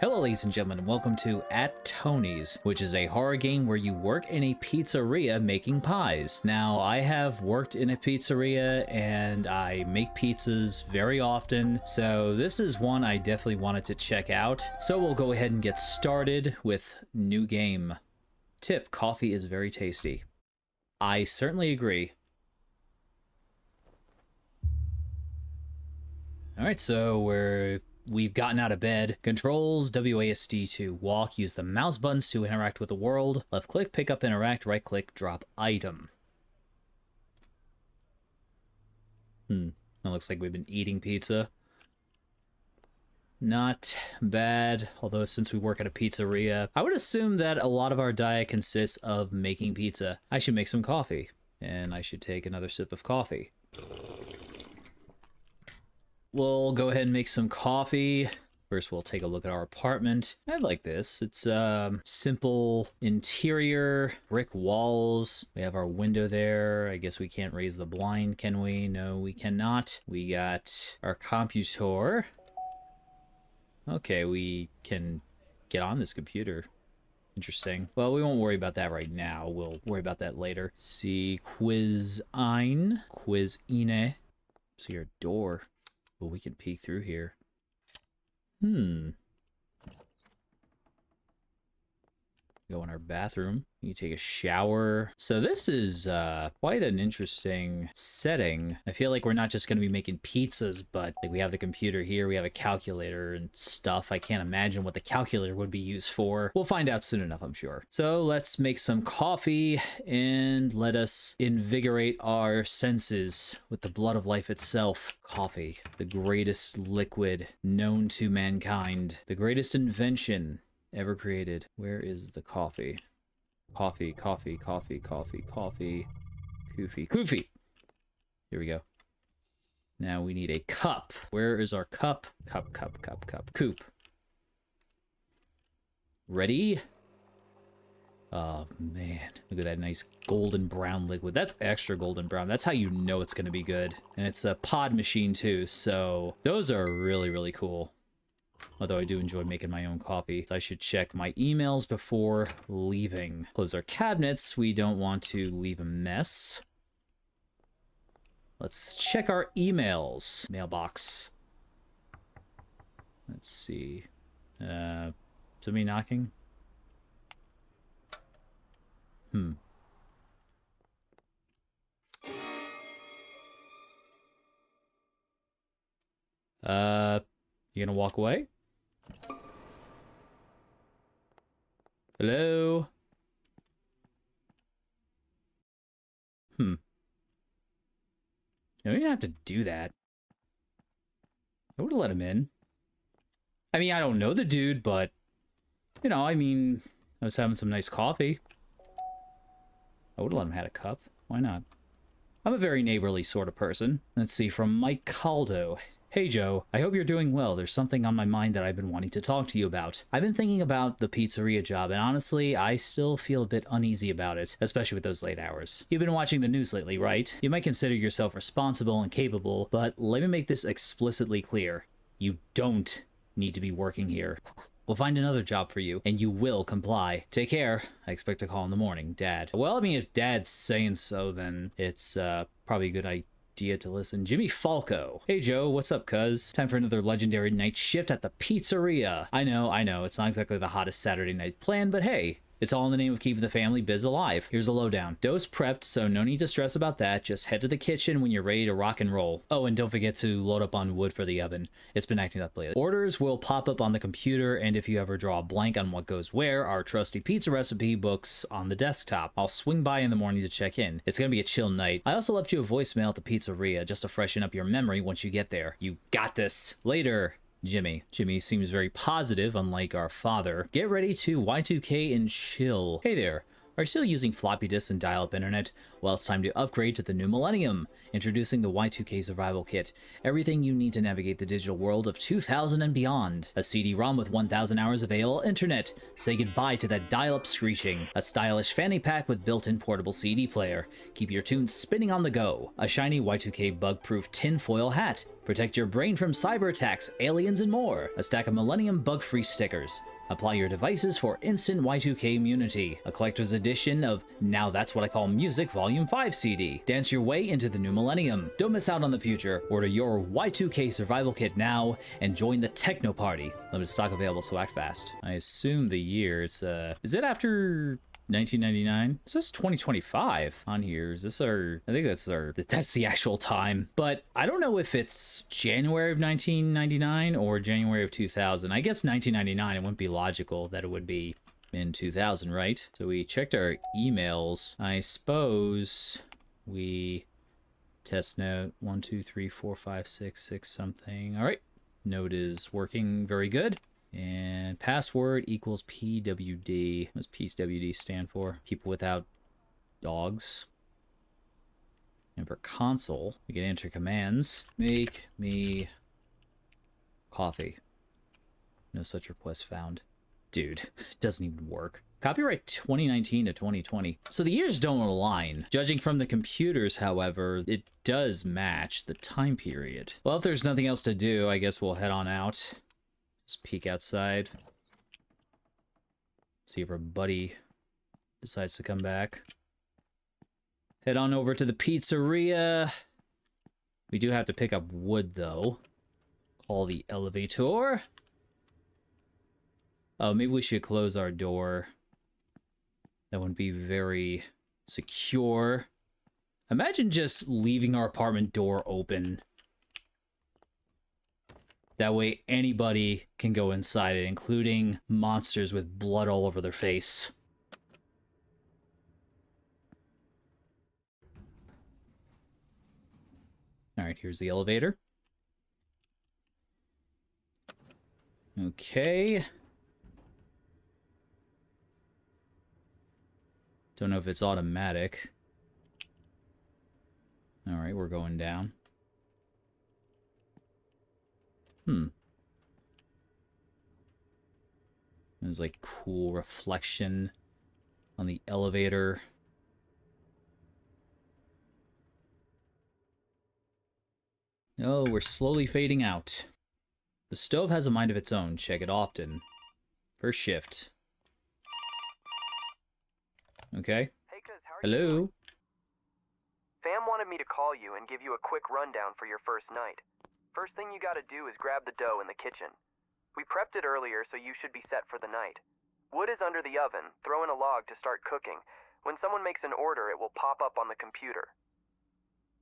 Hello ladies and gentlemen, and welcome to At Tony's, which is a horror game where you work in a pizzeria making pies. Now, I have worked in a pizzeria and I make pizzas very often, so this is one I definitely wanted to check out. So we'll go ahead and get started with new game. Tip: coffee is very tasty. I certainly agree. Alright, so we've gotten out of bed. Controls, WASD to walk. Use the mouse buttons to interact with the world. Left click, pick up, interact. Right click, drop item. That looks like we've been eating pizza. Not bad, although since we work at a pizzeria, I would assume that a lot of our diet consists of making pizza. I should make some coffee, and I should take another sip of coffee. We'll go ahead and make some coffee. First, we'll take a look at our apartment. I like this. It's simple interior, brick walls. We have our window there. I guess we can't raise the blind, can we? No, we cannot. We got our computer. Okay, we can get on this computer. Interesting. Well, we won't worry about that right now. We'll worry about that later. See, Quizine. See our door. Well, we can peek through here. Go in our bathroom. You can take a shower. So this is quite an interesting setting. I feel like we're not just going to be making pizzas, but like we have the computer here, we have a calculator and stuff. I can't imagine what the calculator would be used for. We'll find out soon enough, I'm sure. So let's make some coffee and let us invigorate our senses with the blood of life itself. Coffee, the greatest liquid known to mankind, the greatest invention ever created. Where is the coffee? Coffee. Koofy. Here we go. Now we need a cup. Where is our cup? Cup. Coop. Ready? Oh, man. Look at that nice golden brown liquid. That's extra golden brown. That's how you know it's going to be good. And it's a pod machine, too. So those are really, really cool. Although I do enjoy making my own coffee. So I should check my emails before leaving. Close our cabinets. We don't want to leave a mess. Let's check our emails. Mailbox. Let's see. Somebody knocking? You gonna walk away? Hello? You don't have to do that. I would have let him in. I mean, I don't know the dude, but, you know, I mean, I was having some nice coffee. I would have let him have a cup. Why not? I'm a very neighborly sort of person. Let's see, from Mike Caldo. Hey Joe, I hope you're doing well. There's something on my mind that I've been wanting to talk to you about. I've been thinking about the pizzeria job, and honestly, I still feel a bit uneasy about it, especially with those late hours. You've been watching the news lately, right? You might consider yourself responsible and capable, but let me make this explicitly clear. You don't need to be working here. We'll find another job for you, and you will comply. Take care. I expect a call in the morning, Dad. Well, I mean, if Dad's saying so, then it's probably a good idea to listen. Jimmy Falco. Hey Joe, what's up, cuz? Time for another legendary night shift at the pizzeria. I know, it's not exactly the hottest Saturday night plan, but hey, it's all in the name of keeping the family biz alive. Here's a lowdown. Dough's prepped, so no need to stress about that. Just head to the kitchen when you're ready to rock and roll. Oh, and don't forget to load up on wood for the oven. It's been acting up lately. Orders will pop up on the computer, and if you ever draw a blank on what goes where, our trusty pizza recipe book's on the desktop. I'll swing by in the morning to check in. It's gonna be a chill night. I also left you a voicemail at the pizzeria just to freshen up your memory once you get there. You got this. Later. Jimmy. Jimmy seems very positive, unlike our father. Get ready to Y2K and chill. Hey there. Are you still using floppy disks and dial-up internet? Well, it's time to upgrade to the new millennium. Introducing the Y2K Survival Kit. Everything you need to navigate the digital world of 2000 and beyond. A CD-ROM with 1000 hours of AOL internet. Say goodbye to that dial-up screeching. A stylish fanny pack with built-in portable CD player. Keep your tunes spinning on the go. A shiny Y2K bug-proof tinfoil hat. Protect your brain from cyber attacks, aliens, and more. A stack of Millennium bug-free stickers. Apply your devices for instant Y2K immunity. A collector's edition of Now That's What I Call Music Volume 5 CD. Dance your way into the new millennium. Don't miss out on the future. Order your Y2K survival kit now and join the techno party. Limited stock available, so act fast. I assume the year, it's is it after 1999? It says 2025 on here. Is this our, I think that's the actual time, but I don't know if it's January of 1999 or January of 2000. I guess 1999, it wouldn't be logical that it would be in 2000, right? So we checked our emails. I suppose we test note 1 2 3 4 5 6 6 something. All right, note is working very good. And password equals PWD. What does PWD stand for? People without dogs. And for console, we can enter commands. Make me coffee. No such request found. Dude, it doesn't even work. Copyright 2019 to 2020. So the years don't align. Judging from the computers, however, it does match the time period. Well, if there's nothing else to do, I guess we'll head on out. Just peek outside. See if our buddy decides to come back. Head on over to the pizzeria. We do have to pick up wood, though. Call the elevator. Oh, maybe we should close our door. That wouldn't be very secure. Imagine just leaving our apartment door open. That way anybody can go inside it, including monsters with blood all over their face. Alright, here's the elevator. Okay. Don't know if it's automatic. Alright, we're going down. There's like cool reflection on the elevator. Oh, we're slowly fading out. The stove has a mind of its own. Check it often. First shift. Okay. Hey, cuz, how are Hello? you doing? Fam wanted me to call you and give you a quick rundown for your first night. First thing you gotta do is grab the dough in the kitchen. We prepped it earlier, so you should be set for the night. Wood is under the oven. Throw in a log to start cooking. When someone makes an order, it will pop up on the computer.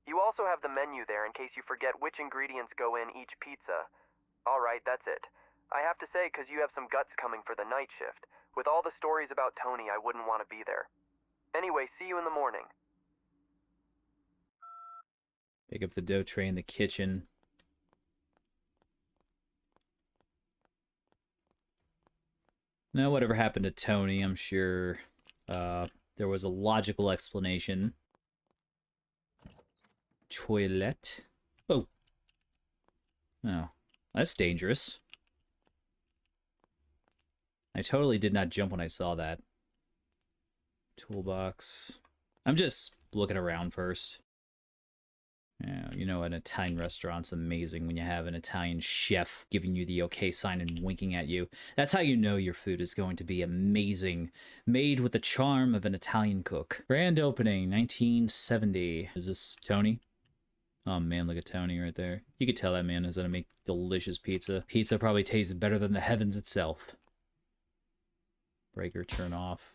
You also have the menu there in case you forget which ingredients go in each pizza. Alright, that's it. I have to say, cuz you have some guts coming for the night shift. With all the stories about Tony, I wouldn't want to be there. Anyway, see you in the morning. Pick up the dough tray in the kitchen. Now, whatever happened to Tony, I'm sure there was a logical explanation. Toilet. Oh. Oh, that's dangerous. I totally did not jump when I saw that. Toolbox. I'm just looking around first. Yeah, you know, an Italian restaurant's amazing when you have an Italian chef giving you the okay sign and winking at you. That's how you know your food is going to be amazing. Made with the charm of an Italian cook. Grand opening, 1970. Is this Tony? Oh man, look at Tony right there. You could tell that man is gonna make delicious pizza. Pizza probably tastes better than the heavens itself. Breaker, turn off.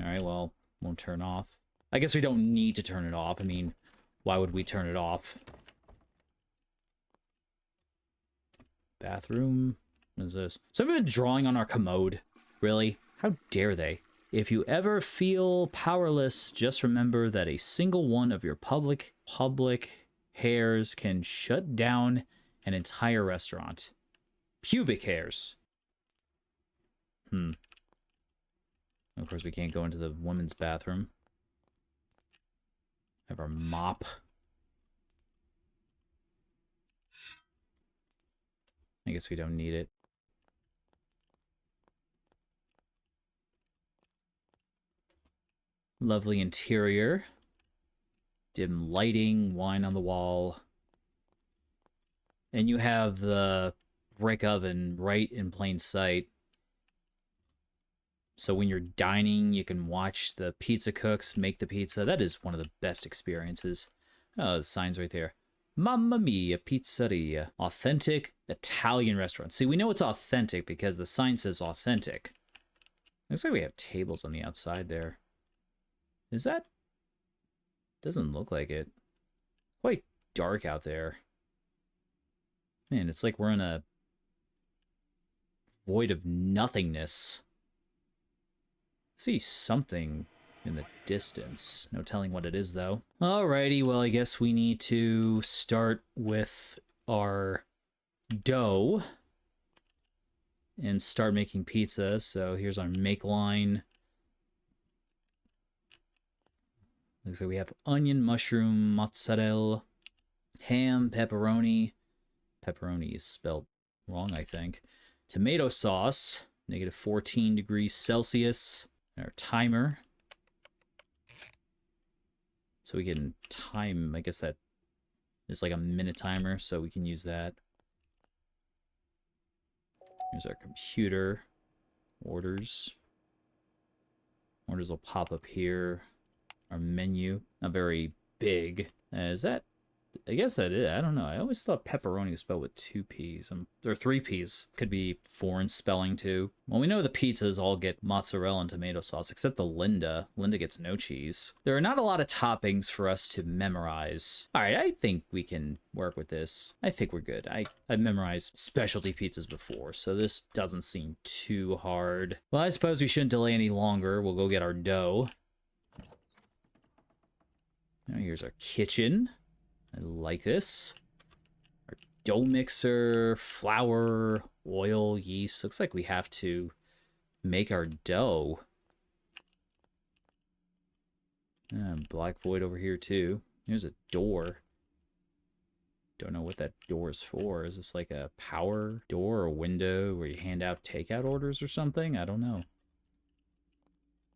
Alright, well, won't turn off. I guess we don't need to turn it off. I mean, why would we turn it off? Bathroom? What is this? Someone been drawing on our commode? Really? How dare they? If you ever feel powerless, just remember that a single one of your public hairs can shut down an entire restaurant. Pubic hairs. Of course, we can't go into the women's bathroom. Have our mop. I guess we don't need it. Lovely interior. Dim lighting, wine on the wall. And you have the brick oven right in plain sight. So when you're dining, you can watch the pizza cooks make the pizza. That is one of the best experiences. Oh, the sign's right there. Mamma Mia Pizzeria. Authentic Italian restaurant. See, we know it's authentic because the sign says authentic. Looks like we have tables on the outside there. Is that? Doesn't look like it. Quite dark out there. Man, it's like we're in a void of nothingness. See something in the distance. No telling what it is, though. Alrighty, well, I guess we need to start with our dough and start making pizza. So here's our make line. Looks like we have onion, mushroom, mozzarella, ham, pepperoni. Pepperoni is spelled wrong, I think. Tomato sauce, negative 14 degrees Celsius. Our timer. So we can time, I guess that is like a minute timer, so we can use that. Here's our computer. Orders. Orders will pop up here. Our menu. Not very big. Is that? I guess that is. I don't know. I always thought pepperoni was spelled with 2 P's. Or 3 P's. Could be foreign spelling too. Well, we know the pizzas all get mozzarella and tomato sauce, except the Linda. Linda gets no cheese. There are not a lot of toppings for us to memorize. All right, I think we can work with this. I think we're good. I've memorized specialty pizzas before, so this doesn't seem too hard. Well, I suppose we shouldn't delay any longer. We'll go get our dough. Now here's our kitchen. I like this. Our dough mixer, flour, oil, yeast. Looks like we have to make our dough. Black void over here too. Here's a door. Don't know what that door is for. Is this like a power door or window where you hand out takeout orders or something? I don't know.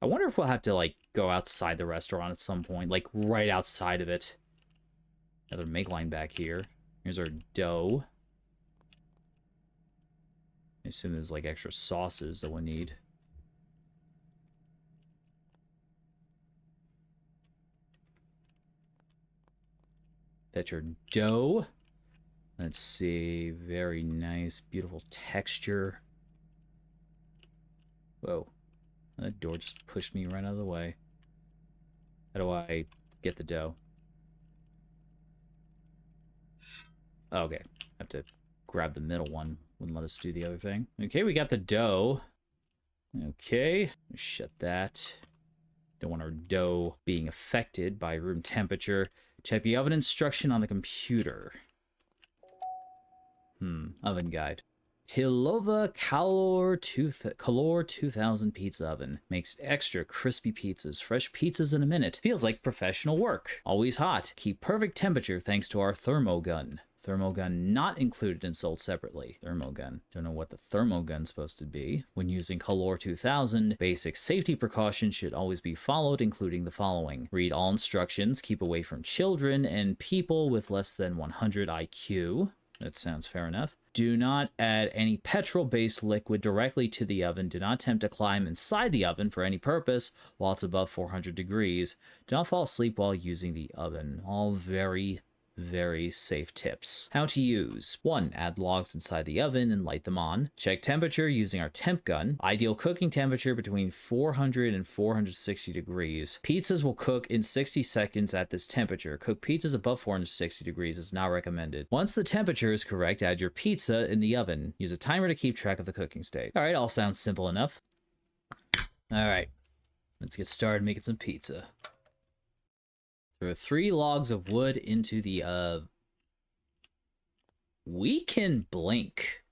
I wonder if we'll have to like go outside the restaurant at some point, like right outside of it. Another make line back here. Here's our dough. I assume there's like extra sauces that we'll need. That's your dough. Let's see. Very nice, beautiful texture. Whoa. That door just pushed me right out of the way. How do I get the dough? Oh, okay. I have to grab the middle one. Wouldn't let us do the other thing. Okay, we got the dough. Okay. Shut that. Don't want our dough being affected by room temperature. Check the oven instruction on the computer. Oven guide. Hilova Calor 2000 pizza oven. Makes extra crispy pizzas. Fresh pizzas in a minute. Feels like professional work. Always hot. Keep perfect temperature thanks to our thermogun. Thermogun not included and sold separately. Thermogun. Don't know what the thermogun's supposed to be. When using Calor 2000, basic safety precautions should always be followed, including the following. Read all instructions, keep away from children and people with less than 100 IQ. That sounds fair enough. Do not add any petrol-based liquid directly to the oven. Do not attempt to climb inside the oven for any purpose while it's above 400 degrees. Do not fall asleep while using the oven. All very safe tips. How to use. 1. Add logs inside the oven and light them on. Check temperature using our temp gun. Ideal cooking temperature between 400 and 460 degrees. Pizzas will cook in 60 seconds at this temperature. Cook pizzas above 460 degrees is not recommended. Once the temperature is correct, add your pizza in the oven. Use a timer to keep track of the cooking state. Alright, all sounds simple enough. Alright, let's get started making some pizza. Throw 3 logs of wood into the we can blink.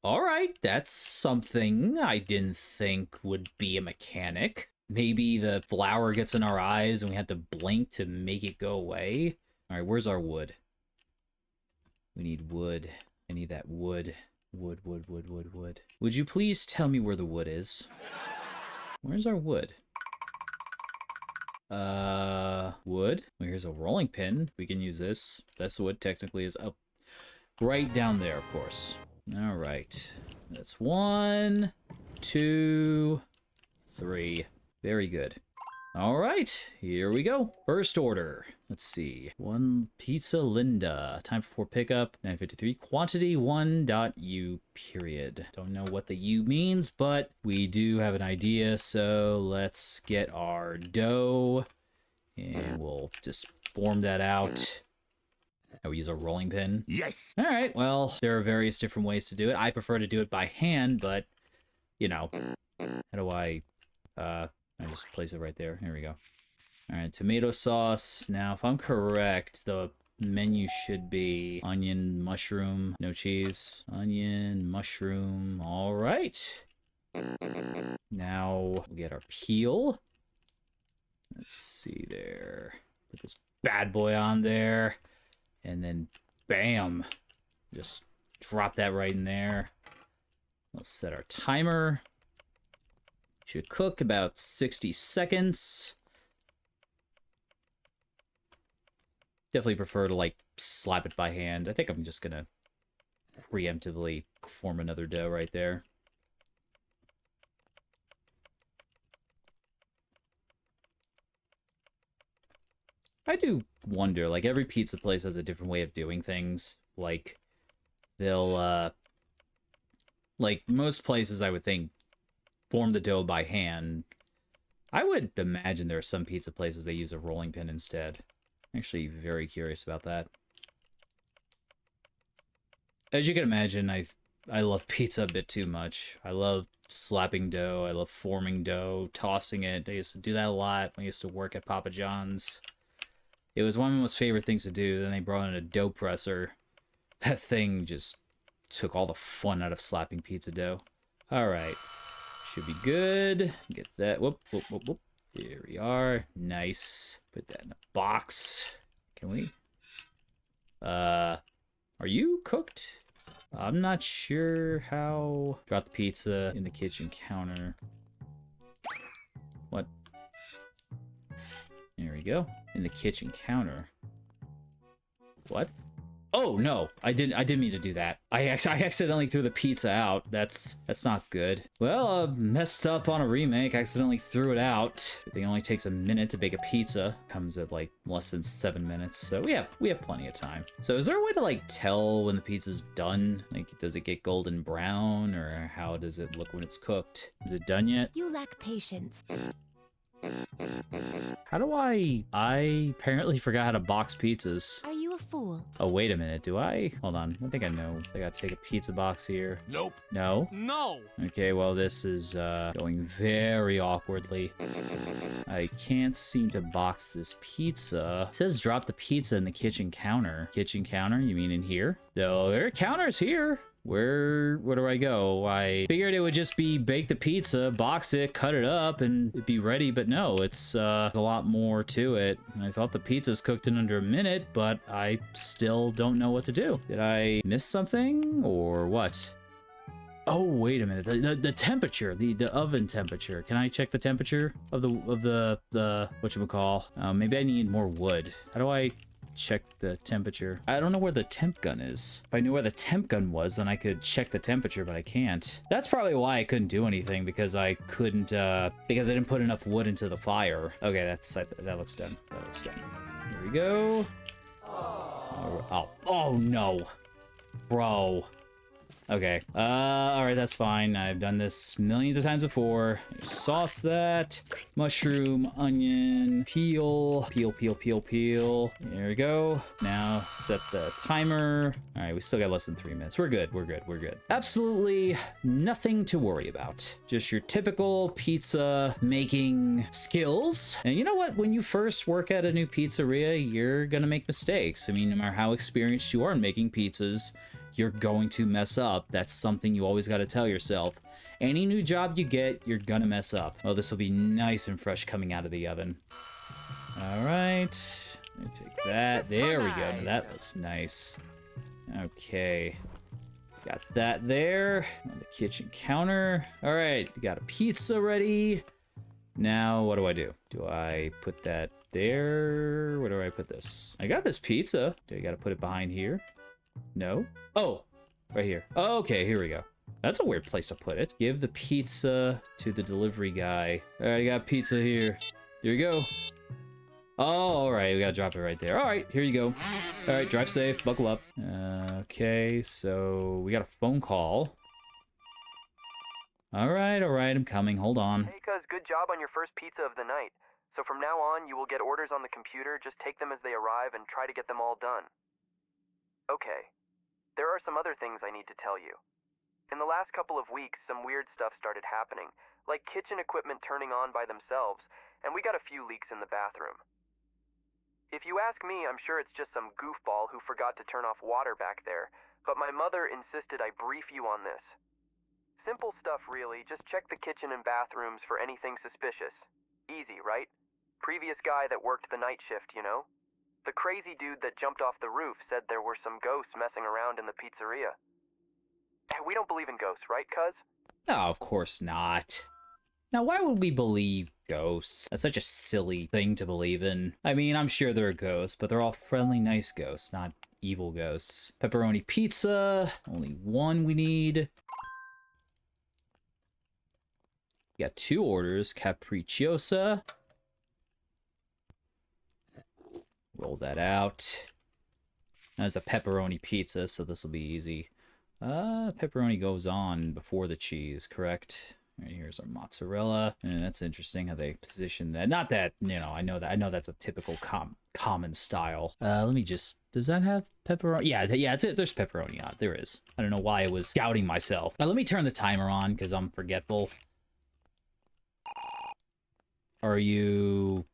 All right, that's something I didn't think would be a mechanic. Maybe the flour gets in our eyes and we have to blink to make it go away. All right, where's our wood? We need wood. I need that wood. Wood. Would you please tell me where the wood is? Where's our wood? Wood? Well, here's a rolling pin. We can use this. This wood technically is up right down there, of course. All right. That's 1, 2, 3. Very good. All right, here we go. First order. Let's see. 1 pizza Linda. Time for pickup. 9:53. Quantity 1.u period. Don't know what the U means, but we do have an idea. So let's get our dough and we'll just form that out. I will use a rolling pin. Yes. All right. Well, there are various different ways to do it. I prefer to do it by hand, but you know, how do I just place it right there. Here we go. All right, tomato sauce. Now, if I'm correct, the menu should be onion, mushroom, no cheese. Onion, mushroom. All right. Now, we'll get our peel. Let's see there. Put this bad boy on there. And then, bam. Just drop that right in there. Let's set our timer. Should cook about 60 seconds. Definitely prefer to like slap it by hand. I think I'm just gonna preemptively form another dough right there. I do wonder, like every pizza place has a different way of doing things. Like they'll like most places I would think form the dough by hand. I would imagine there are some pizza places they use a rolling pin instead. I'm actually very curious about that. As you can imagine, I love pizza a bit too much. I love slapping dough. I love forming dough, tossing it. I used to do that a lot when I used to work at Papa John's. It was one of my most favorite things to do. Then they brought in a dough presser. That thing just took all the fun out of slapping pizza dough. All right. Should be good. Get that. Whoop. Here we are. Nice. Put that in a box. Can we? Are you cooked? I'm not sure how. Drop the pizza in the kitchen counter. What? There we go. In the kitchen counter. What? Oh no, I didn't mean to do that. I accidentally threw the pizza out. That's not good. Well, messed up on a remake. Accidentally threw it out. It only takes a minute to bake a pizza. Comes at like less than 7 minutes. So we have plenty of time. So is there a way to like tell when the pizza's done? Like, does it get golden brown, or how does it look when it's cooked? Is it done yet? You lack patience. How do I apparently forgot how to box pizzas. Are you a fool? Oh, wait a minute. Do I? Hold on. I think I know. I gotta take a pizza box here. Nope. No? No. Okay, well, this is going very awkwardly. I can't seem to box this pizza. It says drop the pizza in the kitchen counter. Kitchen counter? You mean in here? No, there are counters here. Where do I go? I figured it would just be bake the pizza, box it, cut it up, and it'd be ready, but no, it's a lot more to it. I thought the pizza's cooked in under a minute, but I still don't know what to do. Did I miss something, or what? Oh, wait a minute. The temperature, the oven temperature. Can I check the temperature of the whatchamacall? Maybe I need more wood. How do I check the temperature? I don't know where the temp gun is. If I knew where the temp gun was, then I could check the temperature, but I can't. That's probably why I couldn't do anything, because I couldn't, because I didn't put enough wood into the fire. Okay, that looks done. That looks done. Here we go. Oh no. Bro. Okay. All right, that's fine. I've done this millions of times before. Sauce that. Mushroom, onion, peel. Peel. There we go. Now set the timer. All right, we still got less than 3 minutes. We're good. Absolutely nothing to worry about. Just your typical pizza making skills. And you know what? When you first work at a new pizzeria, you're gonna make mistakes. I mean, no matter how experienced you are in making pizzas, you're going to mess up. That's something you always got to tell yourself. Any new job you get, you're gonna mess up. Oh, this will be nice and fresh coming out of the oven. All right, let me take that. There we go. Now that looks nice. Okay, got that there on the kitchen counter. All right, got a pizza ready. Now, what do I do? Do I put that there? Where do I put this? I got this pizza. Do I gotta put it behind here? No? Oh, right here. Oh, okay, here we go. That's a weird place to put it. Give the pizza to the delivery guy. All right, I got pizza here. Here we go. Oh, all right, we gotta drop it right there. All right, here you go. All right, drive safe, buckle up. Okay, so we got a phone call. All right, I'm coming. Hold on. Hey, cuz, good job on your first pizza of the night. So from now on, you will get orders on the computer. Just take them as they arrive and try to get them all done. Okay. There are some other things I need to tell you. In the last couple of weeks, some weird stuff started happening, like kitchen equipment turning on by themselves, and we got a few leaks in the bathroom. If you ask me, I'm sure it's just some goofball who forgot to turn off water back there, but my mother insisted I brief you on this. Simple stuff, really. Just check the kitchen and bathrooms for anything suspicious. Easy, right? Previous guy that worked the night shift, you know? The crazy dude that jumped off the roof said there were some ghosts messing around in the pizzeria. We don't believe in ghosts, right, cuz? No, of course not. Now, why would we believe ghosts? That's such a silly thing to believe in. I mean, I'm sure there are ghosts, but they're all friendly, nice ghosts, not evil ghosts. Pepperoni pizza. Only one we need. We got 2 orders. Capricciosa. Roll that out. That's a pepperoni pizza, so this will be easy. Pepperoni goes on before the cheese, correct? All right, here's our mozzarella. And that's interesting how they position that. Not that, you know, I know that's a typical common style. Let me just, does that have pepperoni? Yeah, there's pepperoni on it. There is. I don't know why I was doubting myself. Now let me turn the timer on because I'm forgetful. Are you...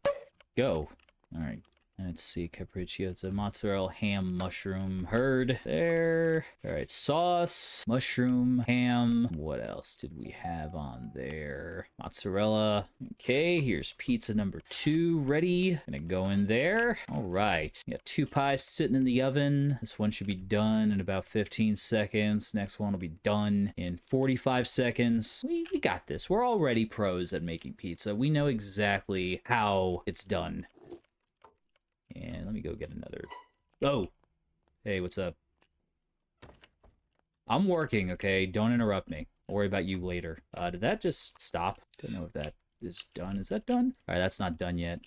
Go. All right. Let's see, capricciosa, mozzarella, ham, mushroom, herd, there. All right, sauce, mushroom, ham. What else did we have on there? Mozzarella. Okay, here's pizza number 2 ready. Gonna go in there. All right, we got 2 pies sitting in the oven. This one should be done in about 15 seconds. Next one will be done in 45 seconds. We got this. We're already pros at making pizza. We know exactly how it's done. And let me go get another. Oh, hey, what's up? I'm working, okay? Don't interrupt me. I'll worry about you later. Did that just stop? Don't know if that is done. Is that done? All right, that's not done yet.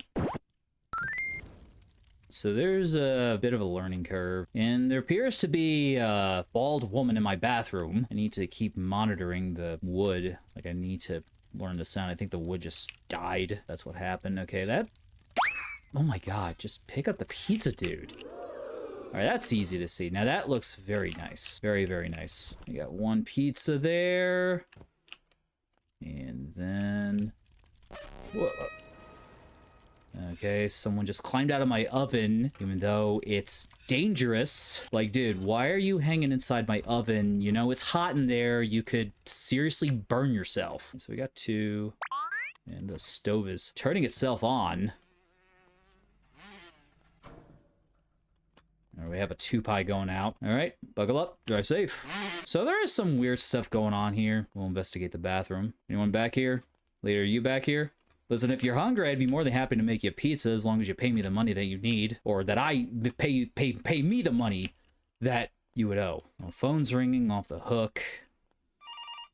So there's a bit of a learning curve, and there appears to be a bald woman in my bathroom. I need to keep monitoring the wood. Like, I need to learn the sound. I think the wood just died. That's what happened. Okay, that... Oh my god, just pick up the pizza, dude. All right, that's easy to see. Now that looks very nice. Very, very nice. We got 1 pizza there. And then... Whoa. Okay, someone just climbed out of my oven, even though it's dangerous. Like, dude, why are you hanging inside my oven? You know, it's hot in there. You could seriously burn yourself. So we got 2. And the stove is turning itself on. All right, we have a 2 pie going out. All right, buckle up, drive safe. So there is some weird stuff going on here. We'll investigate the bathroom. Anyone back here? Later, are you back here? Listen, if you're hungry, I'd be more than happy to make you a pizza as long as you pay me the money that you need, or that I pay me the money that you would owe. Well, phone's ringing off the hook.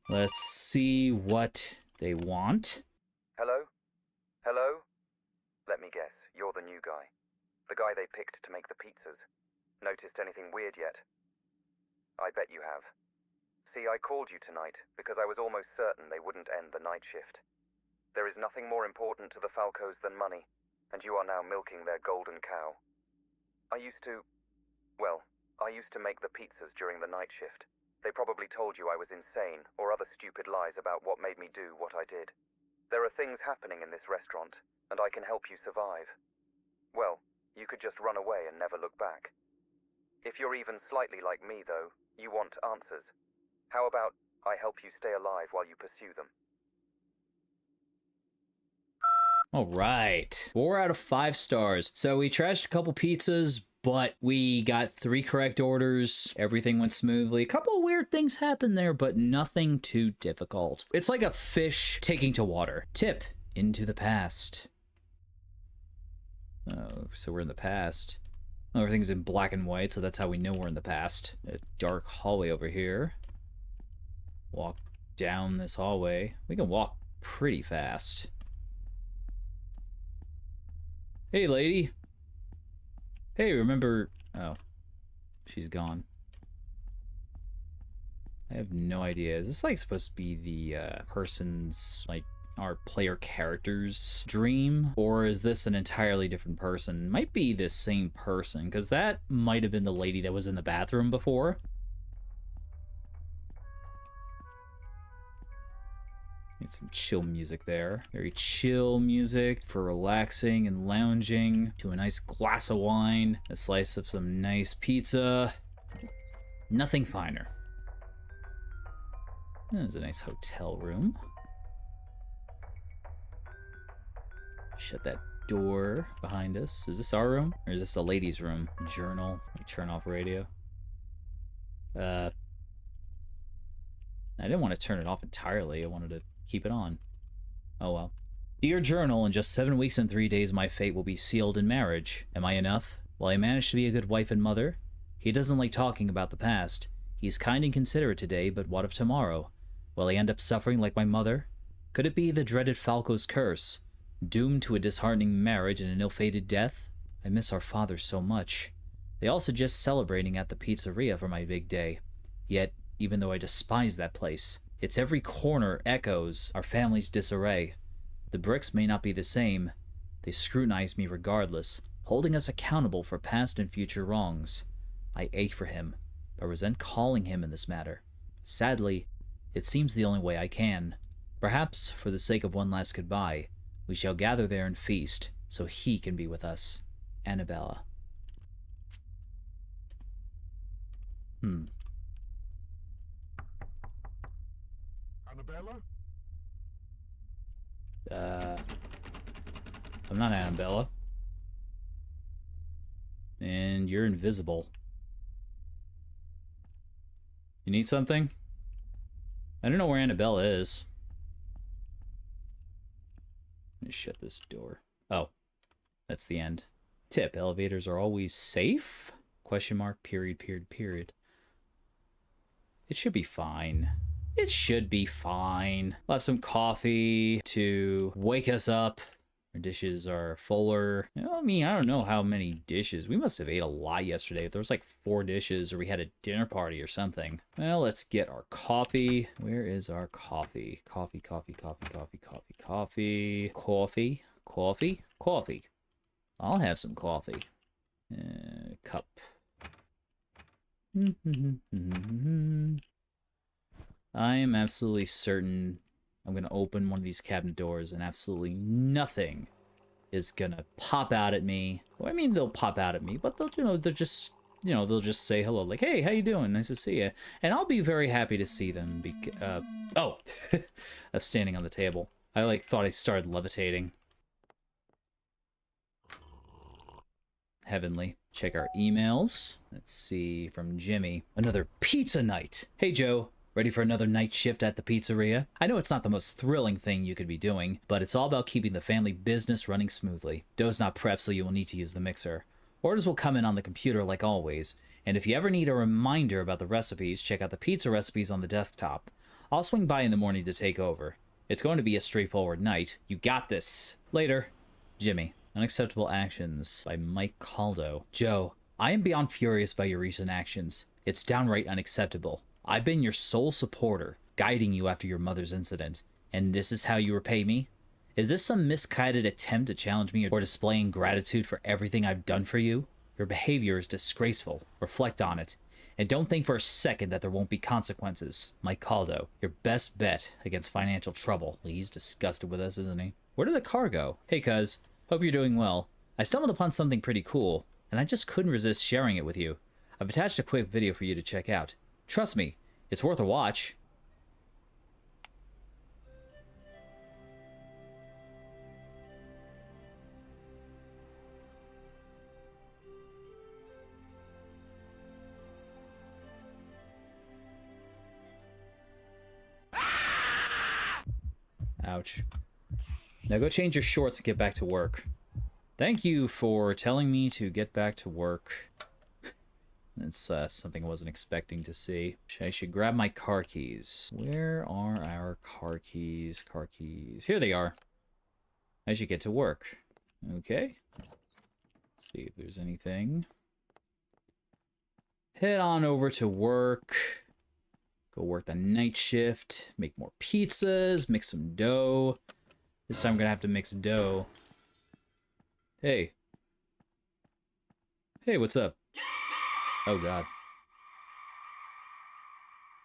Let's see what they want. Hello? Hello? Let me guess, you're the new guy. The guy they picked to make the pizzas. Noticed anything weird yet? I bet you have. See, I called you tonight because I was almost certain they wouldn't end the night shift. There is nothing more important to the Falcos than money, and you are now milking their golden cow. I used to make the pizzas during the night shift. They probably told you I was insane or other stupid lies about what made me do what I did. There are things happening in this restaurant, and I can help you survive. Well, you could just run away and never look back. If you're even slightly like me, though, you want answers. How about I help you stay alive while you pursue them? All right. 4 out of 5 stars. So we trashed a couple pizzas, but we got 3 correct orders. Everything went smoothly. A couple of weird things happened there, but nothing too difficult. It's like a fish taking to water. Tip: into the past. Oh, so we're in the past. Oh, everything's in black and white, so that's how we know we're in the past. A dark hallway over here. Walk down this hallway. We can walk pretty fast. Hey, lady. Hey, remember... Oh. She's gone. I have no idea. Is this, like, supposed to be the, person's, like, our player character's dream? Or is this an entirely different person? Might be the same person, because that might have been the lady that was in the bathroom before. Need some chill music there. Very chill music for relaxing and lounging to a nice glass of wine, a slice of some nice pizza. Nothing finer. There's a nice hotel room. Shut that door behind us. Is this our room? Or is this a lady's room? Journal. We turn off radio. I didn't want to turn it off entirely. I wanted to keep it on. Oh well. Dear Journal, in just 7 weeks and 3 days my fate will be sealed in marriage. Am I enough? Will I manage to be a good wife and mother? He doesn't like talking about the past. He's kind and considerate today, but what of tomorrow? Will I end up suffering like my mother? Could it be the dreaded Falco's curse? Doomed to a disheartening marriage and an ill-fated death? I miss our father so much. They all suggest celebrating at the pizzeria for my big day. Yet, even though I despise that place, its every corner echoes our family's disarray. The bricks may not be the same. They scrutinize me regardless, holding us accountable for past and future wrongs. I ache for him, but resent calling him in this matter. Sadly, it seems the only way I can. Perhaps, for the sake of one last goodbye, we shall gather there and feast, so he can be with us. Annabella. Annabella? I'm not Annabella. And you're invisible. You need something? I don't know where Annabella is. Let me shut this door. Oh, that's the end. Tip: elevators are always safe? Question mark, period, period, period. It should be fine. It should be fine. We'll have some coffee to wake us up. Our dishes are fuller. I mean, I don't know how many dishes. We must have ate a lot yesterday. If there was like 4 dishes or we had a dinner party or something. Well, let's get our coffee. Where is our coffee? Coffee, coffee, coffee, coffee, coffee, coffee. Coffee, coffee, coffee. I'll have some coffee. Cup. I am absolutely certain I'm going to open one of these cabinet doors and absolutely nothing is going to pop out at me. Well, I mean, they'll pop out at me, but they'll just say hello, like, hey, how you doing? Nice to see you. And I'll be very happy to see them. Oh, I'm standing on the table. I thought I started levitating. Heavenly. Check our emails. Let's see, from Jimmy. Another pizza night. Hey, Joe. Ready for another night shift at the pizzeria? I know it's not the most thrilling thing you could be doing, but it's all about keeping the family business running smoothly. Dough's not prepped, so you will need to use the mixer. Orders will come in on the computer like always, and if you ever need a reminder about the recipes, check out the pizza recipes on the desktop. I'll swing by in the morning to take over. It's going to be a straightforward night. You got this. Later. Jimmy. Unacceptable Actions by Mike Caldo. Joe, I am beyond furious by your recent actions. It's downright unacceptable. I've been your sole supporter, guiding you after your mother's incident, and this is how you repay me? Is this some misguided attempt to challenge me or displaying gratitude for everything I've done for you? Your behavior is disgraceful. Reflect on it, and don't think for a second that there won't be consequences. Mike Caldo, your best bet against financial trouble. Well, he's disgusted with us, isn't he? Where did the car go? Hey, cuz. Hope you're doing well. I stumbled upon something pretty cool, and I just couldn't resist sharing it with you. I've attached a quick video for you to check out. Trust me, it's worth a watch. Ouch. Now go change your shorts and get back to work. Thank you for telling me to get back to work. That's something I wasn't expecting to see. I should grab my car keys. Where are our car keys? Car keys. Here they are. I should get to work. Okay. Let's see if there's anything. Head on over to work. Go work the night shift. Make more pizzas. Mix some dough. This time I'm gonna have to mix dough. Hey. Hey, what's up? Oh, God.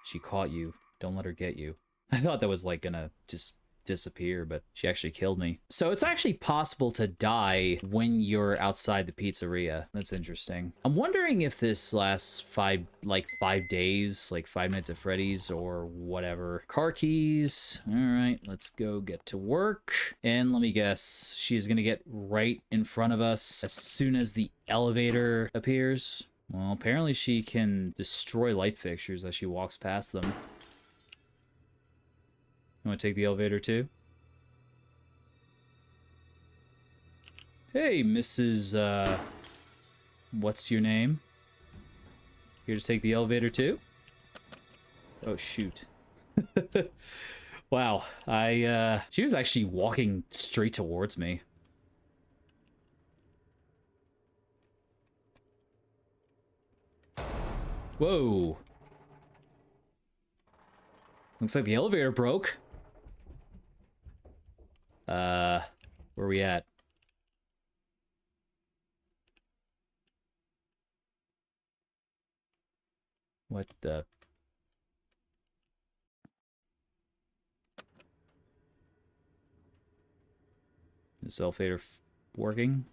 She caught you. Don't let her get you. I thought that was, like, gonna just disappear, but she actually killed me. So it's actually possible to die when you're outside the pizzeria. That's interesting. I'm wondering if this lasts 5 days, like 5 Nights at Freddy's or whatever. Car keys. All right, let's go get to work. And let me guess, she's gonna get right in front of us as soon as the elevator appears. Well, apparently she can destroy light fixtures as she walks past them. You want to take the elevator too? Hey, Mrs. What's your name? Here to take the elevator too? Oh, shoot. Wow, she was actually walking straight towards me. Whoa. Looks like the elevator broke. Where are we at? What the? Is the elevator working?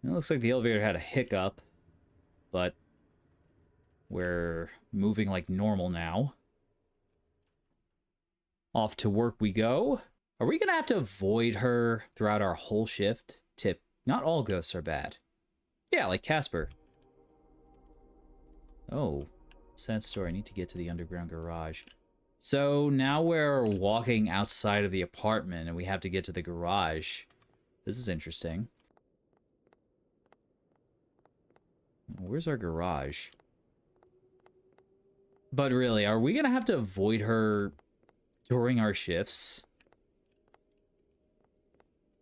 It looks like the elevator had a hiccup, but we're moving like normal now. Off to work we go. Are we gonna have to avoid her throughout our whole shift? Tip, not all ghosts are bad. Yeah, like Casper. Oh, sad story. I need to get to the underground garage. So now we're walking outside of the apartment and we have to get to the garage. This is interesting. Where's our garage? But really, are we gonna have to avoid her during our shifts?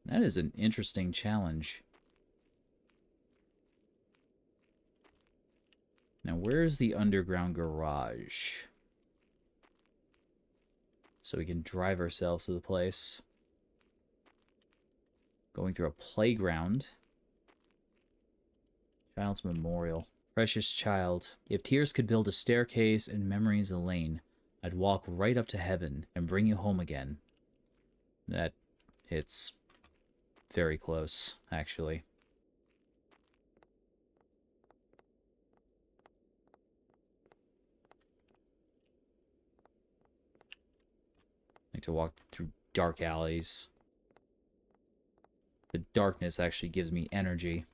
That is an interesting challenge. Now, where's the underground garage? So we can drive ourselves to the place. Going through a playground. Child's Memorial. Precious child, if tears could build a staircase and memories a lane, I'd walk right up to heaven and bring you home again. That hits very close, actually. I like to walk through dark alleys. The darkness actually gives me energy.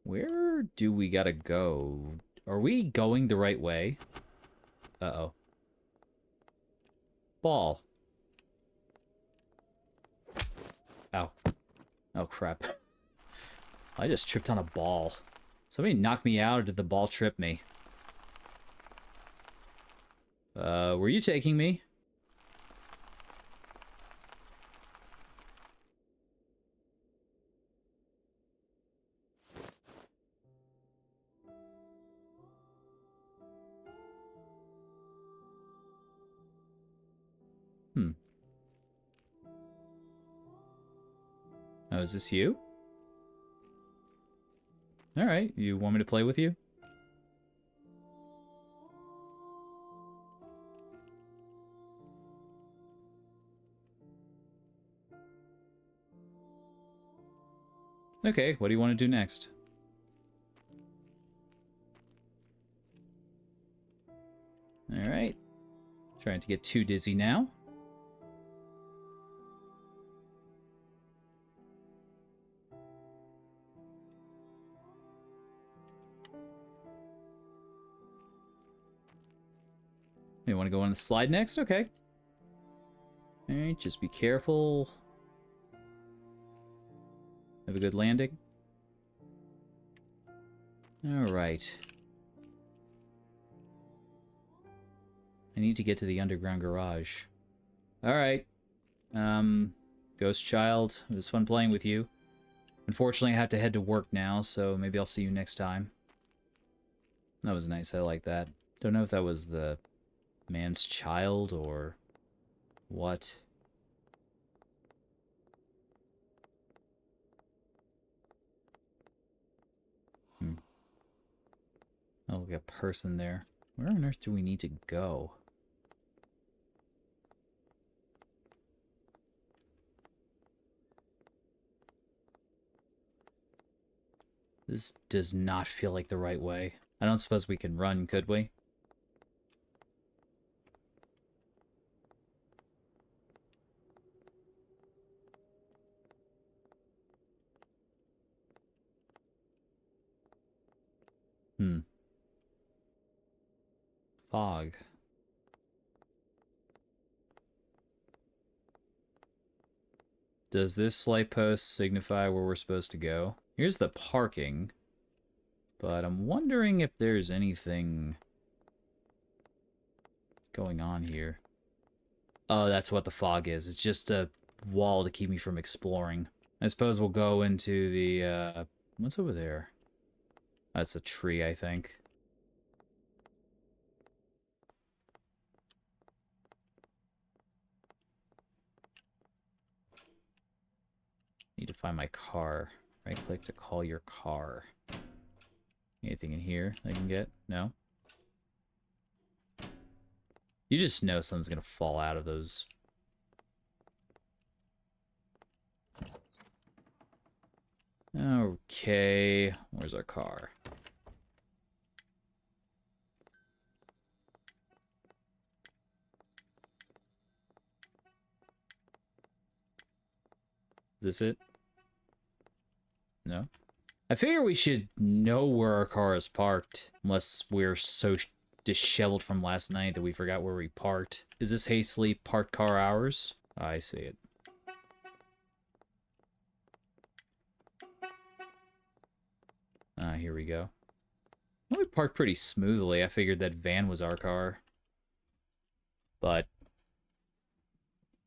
Where do we gotta go? Are we going the right way? Uh-oh. Ball. Ow. Oh, crap. I just tripped on a ball. Somebody knocked me out, or did the ball trip me? Were you taking me? Oh, is this you? Alright, you want me to play with you? Okay, what do you want to do next? Alright. Trying to get too dizzy now. You want to go on the slide next? Okay. Alright, just be careful. Have a good landing. Alright. I need to get to the underground garage. Alright. Ghost Child, it was fun playing with you. Unfortunately, I have to head to work now, so maybe I'll see you next time. That was nice, I like that. Don't know if that was the man's child or what. Oh, look, a person there. Where on earth do we need to go? This does not feel like the right way. I don't suppose we can run, could we? Fog. Does this light post signify where we're supposed to go? Here's the parking. But I'm wondering if there's anything going on here. Oh, that's what the fog is. It's just a wall to keep me from exploring. I suppose we'll go into the, what's over there? That's a tree, I think. Need to find my car. Right-click to call your car. Anything in here I can get? No? You just know something's gonna fall out of those. Okay, where's our car? Is this it? No? I figure we should know where our car is parked, unless we're so disheveled from last night that we forgot where we parked. Is this hastily parked car ours? I see it. Here we go. Well, we parked pretty smoothly. I figured that van was our car. But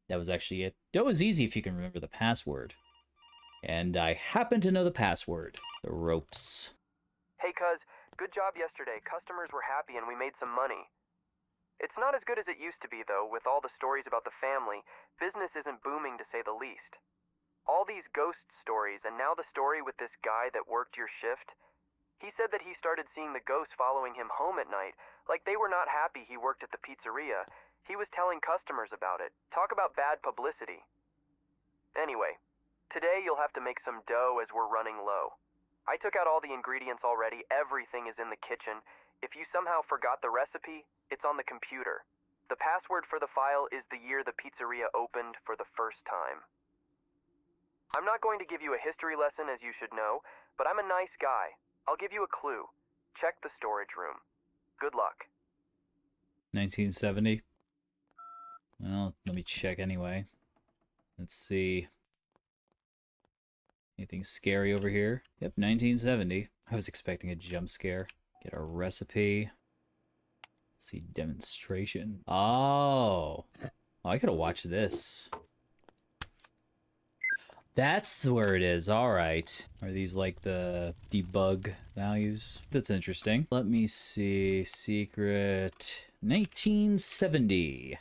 that was actually it. That was easy if you can remember the password. And I happen to know the password. The ropes. Hey, cuz, good job yesterday. Customers were happy and we made some money. It's not as good as it used to be, though, with all the stories about the family. Business isn't booming, to say the least. All these ghost stories, and now the story with this guy that worked your shift. He said that he started seeing the ghosts following him home at night, like they were not happy he worked at the pizzeria. He was telling customers about it. Talk about bad publicity. Anyway, today you'll have to make some dough as we're running low. I took out all the ingredients already. Everything is in the kitchen. If you somehow forgot the recipe, it's on the computer. The password for the file is the year the pizzeria opened for the first time. I'm not going to give you a history lesson, as you should know, but I'm a nice guy. I'll give you a clue. Check the storage room. Good luck. 1970. Well, let me check anyway. Let's see. Anything scary over here? Yep, 1970. I was expecting a jump scare. Get a recipe. See demonstration. Oh. I could have watched this. That's where it is. All right. Are these like the debug values? That's interesting. Let me see. Secret 1970.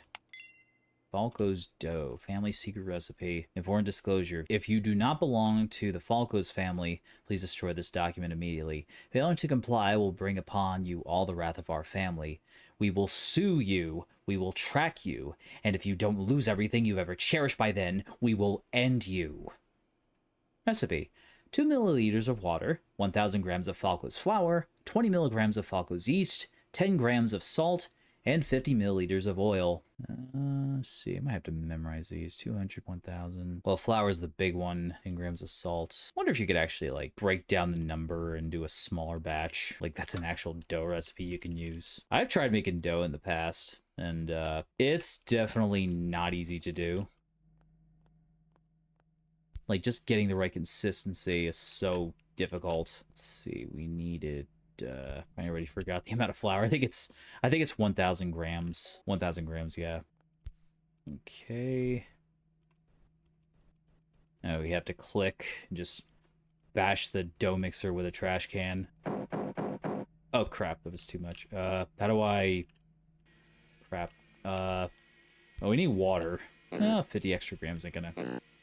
Falco's dough. Family secret recipe. Important disclosure. If you do not belong to the Falco's family, please destroy this document immediately. Failing to comply will bring upon you all the wrath of our family. We will sue you. We will track you. And if you don't lose everything you've ever cherished by then, we will end you. Recipe. 2 milliliters of water, 1,000 grams of Falco's flour, 20 milligrams of Falco's yeast, 10 grams of salt, and 50 milliliters of oil. Let's see, I might have to memorize these. 200, 1,000. Well, flour is the big one. 10 grams of salt. Wonder if you could actually like break down the number and do a smaller batch. Like that's an actual dough recipe you can use. I've tried making dough in the past, and it's definitely not easy to do. Like just getting the right consistency is so difficult. Let's see, we needed I already forgot the amount of flour. I think it's 1,000 grams. 1,000 grams, yeah. Okay. Now we have to click and just bash the dough mixer with a trash can. Oh crap, that was too much. How do I... Crap. Oh, we need water. 50 extra grams ain't gonna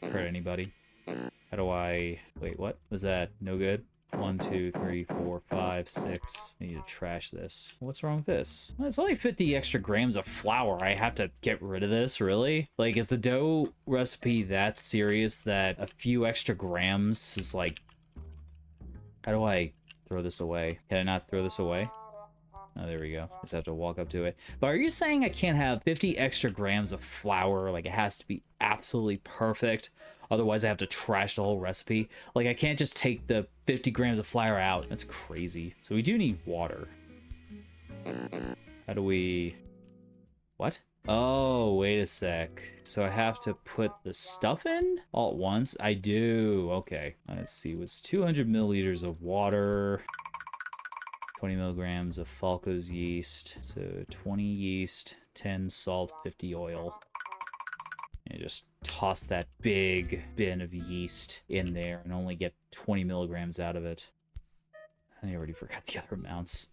hurt anybody. How do I... Wait, what? Was that no good? 1, 2, 3, 4, 5, 6. I need to trash this. What's wrong with this? Well, it's only 50 extra grams of flour. I have to get rid of this, really? Like, is the dough recipe that serious that a few extra grams is like... How do I throw this away? Can I not throw this away? Oh, there we go. Just have to walk up to it. But are you saying I can't have 50 extra grams of flour? Like, it has to be absolutely perfect. Otherwise, I have to trash the whole recipe. Like, I can't just take the 50 grams of flour out. That's crazy. So we do need water. How do we... What? Oh, wait a sec. So I have to put the stuff in all at once? I do. Okay. Let's see. It was 200 milliliters of water. 20 milligrams of Falco's yeast. So 20 yeast, 10 salt, 50 oil. And just toss that big bin of yeast in there and only get 20 milligrams out of it. I already forgot the other amounts.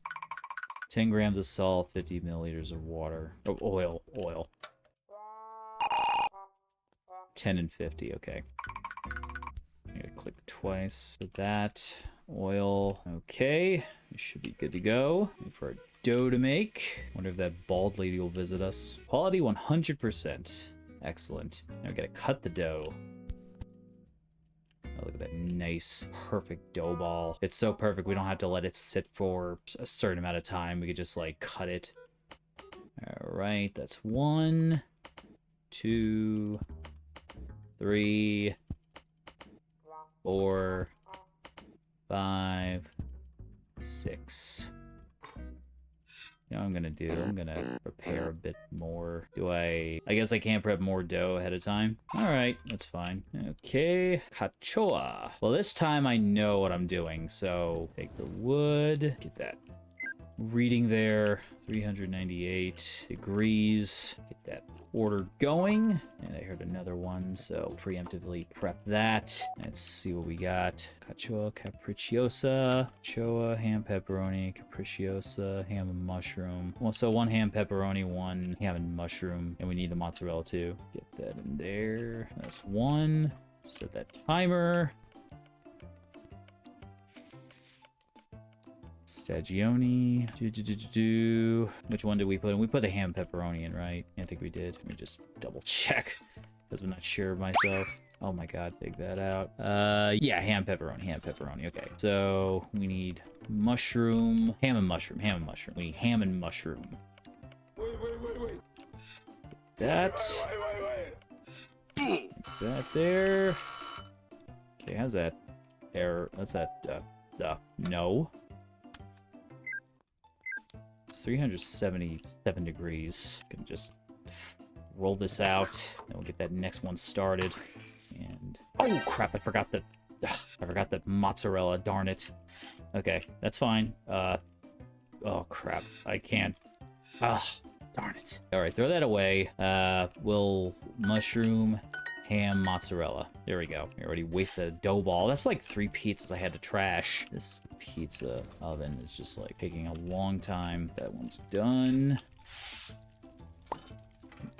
10 grams of salt, 50 milliliters of water. Oh, oil. 10 and 50, okay. I gotta click twice for that. Oil, okay. It should be good to go. Wait for our dough to make. Wonder if that bald lady will visit us. Quality 100%. Excellent. Now we gotta cut the dough. Oh, look at that nice, perfect dough ball. It's so perfect, we don't have to let it sit for a certain amount of time. We could just, like, cut it. Alright, that's 1, 2, 3, 4, 5, 6. You know what I'm gonna do? I'm gonna prepare a bit more. I guess I can't prep more dough ahead of time. Alright, that's fine. Okay, cachoa. Well, this time I know what I'm doing, so take the wood, get that reading there, 398 degrees, get that order going, and I heard another one, so preemptively prep that. Let's see what we got. Cachoa capricciosa, cachoa, ham pepperoni, capricciosa, ham and mushroom. Well, so 1 ham pepperoni, 1 ham and mushroom, and we need the mozzarella too. Get that in there. That's 1. Set that timer. Stagioni. Which one did we put in? We put the ham pepperoni in, right? I think we did. Let me just double check because I'm not sure of myself. Oh my god, take that out. Yeah, ham pepperoni. Okay, so we need mushroom, ham and mushroom. We need ham and mushroom. Wait. That. Like that there. Okay, how's that? Error. That's that. No. It's 377 degrees. Can just roll this out, and we'll get that next one started. And oh crap! I forgot the mozzarella. Darn it. Okay, that's fine. Oh crap! I can't. Darn it. All right, throw that away. We'll mushroom, ham, mozzarella. There we go. We already wasted a dough ball. That's like 3 pizzas I had to trash. This pizza oven is just like taking a long time. That one's done.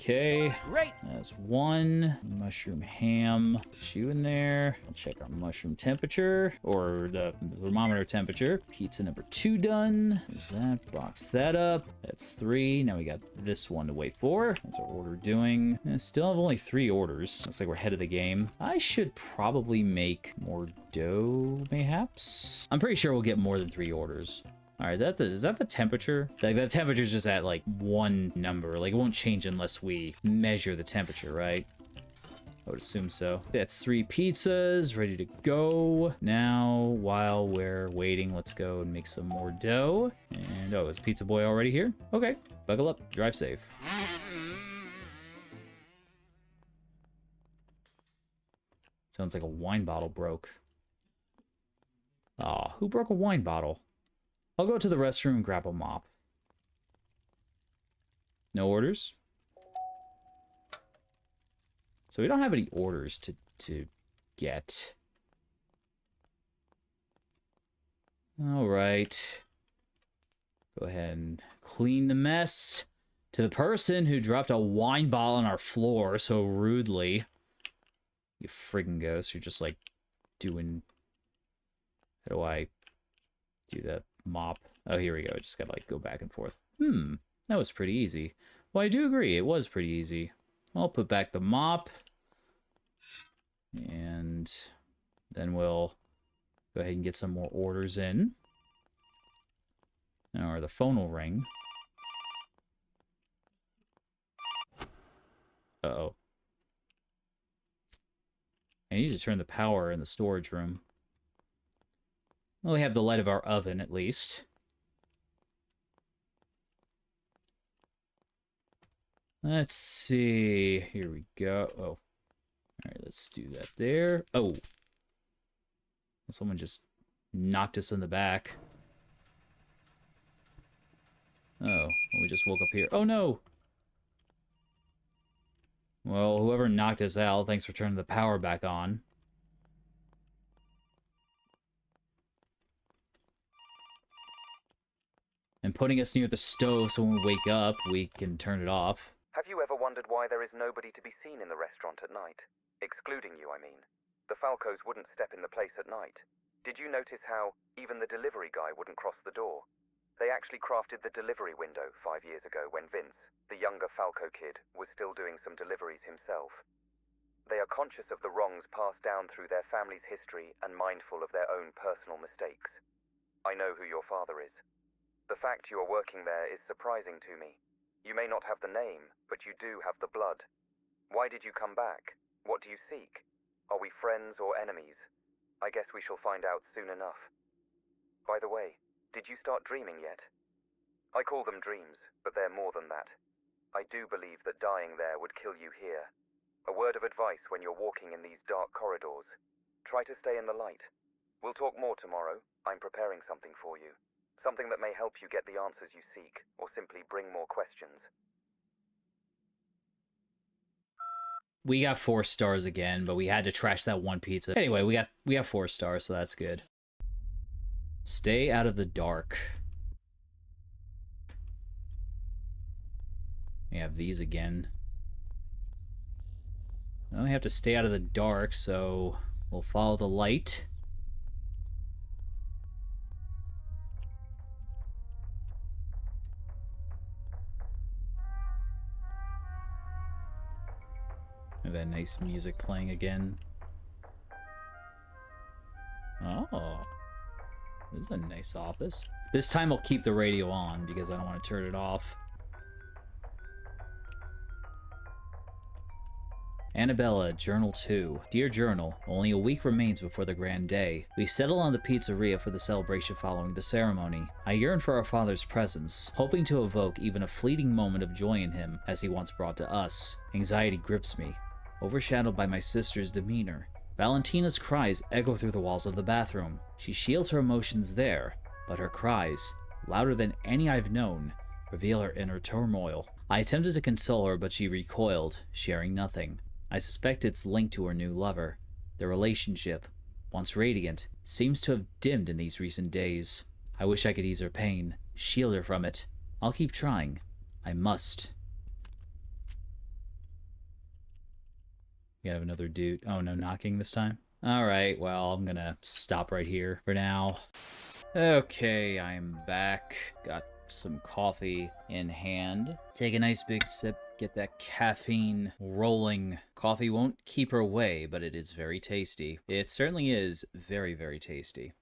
Okay. Great. That's one. Mushroom ham. Shoe in there. I'll check our mushroom temperature, or the thermometer temperature. Pizza number 2 done. There's that. Box that up. That's 3. Now we got this one to wait for. How's our order doing? Still have only 3 orders. Looks like we're ahead of the game. I should probably make more dough, mayhaps? I'm pretty sure we'll get more than 3 orders. All right, is that the temperature? Like, the temperature's just at, like, one number. Like, it won't change unless we measure the temperature, right? I would assume so. That's 3 pizzas, ready to go. Now, while we're waiting, let's go and make some more dough. And, oh, is Pizza Boy already here? Okay, buckle up, drive safe. Sounds like a wine bottle broke. Aw, who broke a wine bottle? I'll go to the restroom and grab a mop. No orders? So we don't have any orders to get. All right. Go ahead and clean the mess. To the person who dropped a wine bottle on our floor so rudely. You friggin' ghost, you're just like doing... How do I do the mop? Oh, here we go. Just gotta like go back and forth. That was pretty easy. Well, I do agree. It was pretty easy. I'll put back the mop. And then we'll go ahead and get some more orders in. Or the phone will ring. Uh-oh. I need to turn the power in the storage room. Well, we have the light of our oven, at least. Let's see. Here we go. Oh. Alright, let's do that there. Oh. Someone just knocked us in the back. Oh, we just woke up here. Oh, no! Well, whoever knocked us out, thanks for turning the power back on. And putting us near the stove so when we wake up, we can turn it off. Have you ever wondered why there is nobody to be seen in the restaurant at night? Excluding you, I mean. The Falcos wouldn't step in the place at night. Did you notice how even the delivery guy wouldn't cross the door? They actually crafted the delivery window 5 years ago when Vince, the younger Falco kid, was still doing some deliveries himself. They are conscious of the wrongs passed down through their family's history and mindful of their own personal mistakes. I know who your father is. The fact you are working there is surprising to me. You may not have the name, but you do have the blood. Why did you come back? What do you seek? Are we friends or enemies? I guess we shall find out soon enough. By the way, did you start dreaming yet? I call them dreams, but they're more than that. I do believe that dying there would kill you here. A word of advice when you're walking in these dark corridors. Try to stay in the light. We'll talk more tomorrow. I'm preparing something for you. Something that may help you get the answers you seek, or simply bring more questions. We got 4 stars again, but we had to trash that one pizza. Anyway, we got 4 stars, so that's good. Stay out of the dark. We have these again. Well, we have to stay out of the dark, so we'll follow the light. Have that nice music playing again. Oh, this is a nice office. This time I'll keep the radio on because I don't want to turn it off. Annabella, Journal 2. Dear Journal, only a week remains before the grand day. We settle on the pizzeria for the celebration following the ceremony. I yearn for our father's presence, hoping to evoke even a fleeting moment of joy in him, as he once brought to us. Anxiety grips me, overshadowed by my sister's demeanor. Valentina's cries echo through the walls of the bathroom. She shields her emotions there, but her cries, louder than any I've known, reveal her inner turmoil. I attempted to console her, but she recoiled, sharing nothing. I suspect it's linked to her new lover. Their relationship, once radiant, seems to have dimmed in these recent days. I wish I could ease her pain, shield her from it. I'll keep trying. I must. You have another dude. Oh, no knocking this time? Alright, well, I'm gonna stop right here for now. Okay, I'm back. Got some coffee in hand. Take a nice big sip, get that caffeine rolling. Coffee won't keep her away, but it is very tasty. It certainly is very, very tasty.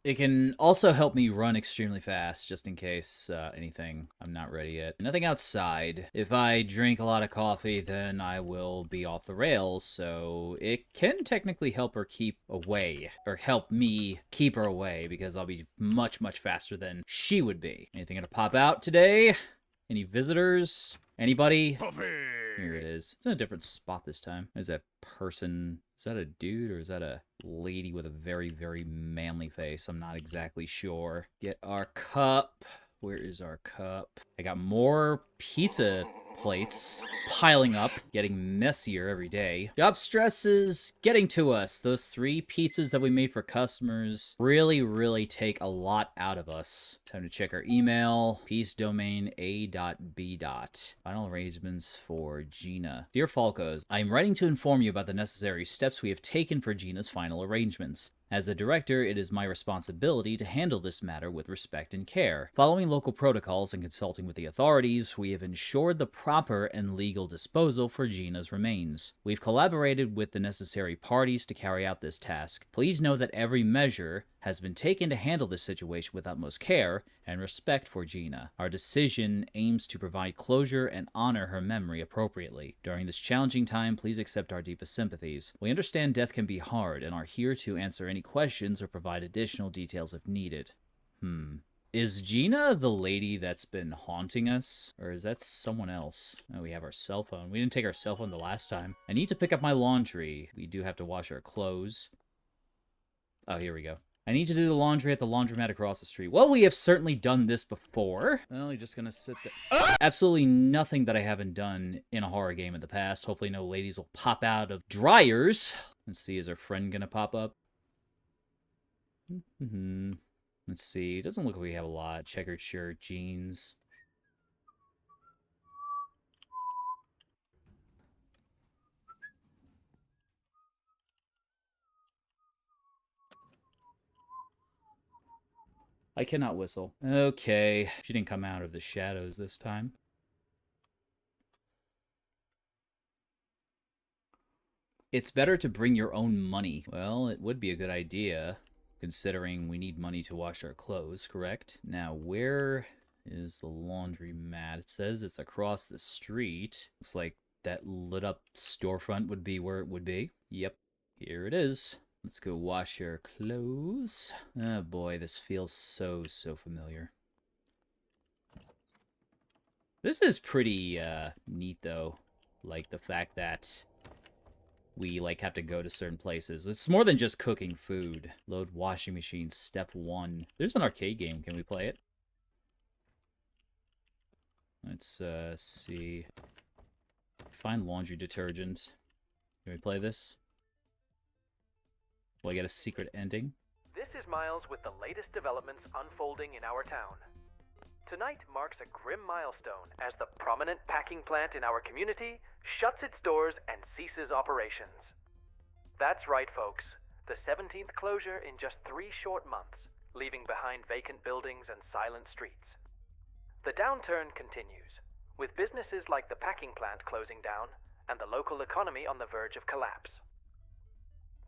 It can also help me run extremely fast, just in case anything. I'm not ready yet. Nothing outside. If I drink a lot of coffee, then I will be off the rails, so it can technically help her keep away, or help me keep her away, because I'll be much, much faster than she would be. Anything gonna pop out today? Any visitors? Anybody? Here it is. It's in a different spot this time. Is that person? Is that a dude or is that a lady with a very, very manly face? I'm not exactly sure. Get our cup. Where is our cup? I got more pizza plates piling up, getting messier every day. Job stress is getting to us. Those 3 pizzas that we made for customers really, really take a lot out of us. Time to check our email. Peace domain A.B. Final arrangements for Gina. Dear Falcos, I am writing to inform you about the necessary steps we have taken for Gina's final arrangements. As the director, it is my responsibility to handle this matter with respect and care. Following local protocols and consulting with the authorities, we have ensured the proper and legal disposal for Gina's remains. We've collaborated with the necessary parties to carry out this task. Please know that every measure has been taken to handle this situation with utmost care and respect for Gina. Our decision aims to provide closure and honor her memory appropriately. During this challenging time, please accept our deepest sympathies. We understand death can be hard and are here to answer any questions or provide additional details if needed. Is Gina the lady that's been haunting us? Or is that someone else? Oh, we have our cell phone. We didn't take our cell phone the last time. I need to pick up my laundry. We do have to wash our clothes. Oh, here we go. I need to do the laundry at the laundromat across the street. Well, we have certainly done this before. I'm only just gonna sit there. Absolutely nothing that I haven't done in a horror game in the past. Hopefully no ladies will pop out of dryers. Let's see, is our friend gonna pop up? Let's see, it doesn't look like we have a lot. Checkered shirt, jeans. I cannot whistle. Okay, she didn't come out of the shadows this time. It's better to bring your own money. Well, it would be a good idea, considering we need money to wash our clothes, correct? Now, where is the laundromat? It says it's across the street. Looks like that lit up storefront would be where it would be. Yep, here it is. Let's go wash your clothes. Oh boy, this feels so familiar. This is pretty neat though. Like the fact that we like have to go to certain places. It's more than just cooking food. Load washing machine, step 1. There's an arcade game. Can we play it? Let's see. Find laundry detergent. Can we play this? Will I get a secret ending? This is Miles with the latest developments unfolding in our town. Tonight marks a grim milestone as the prominent packing plant in our community shuts its doors and ceases operations. That's right, folks. The 17th closure in just 3 short months, leaving behind vacant buildings and silent streets. The downturn continues, with businesses like the packing plant closing down and the local economy on the verge of collapse.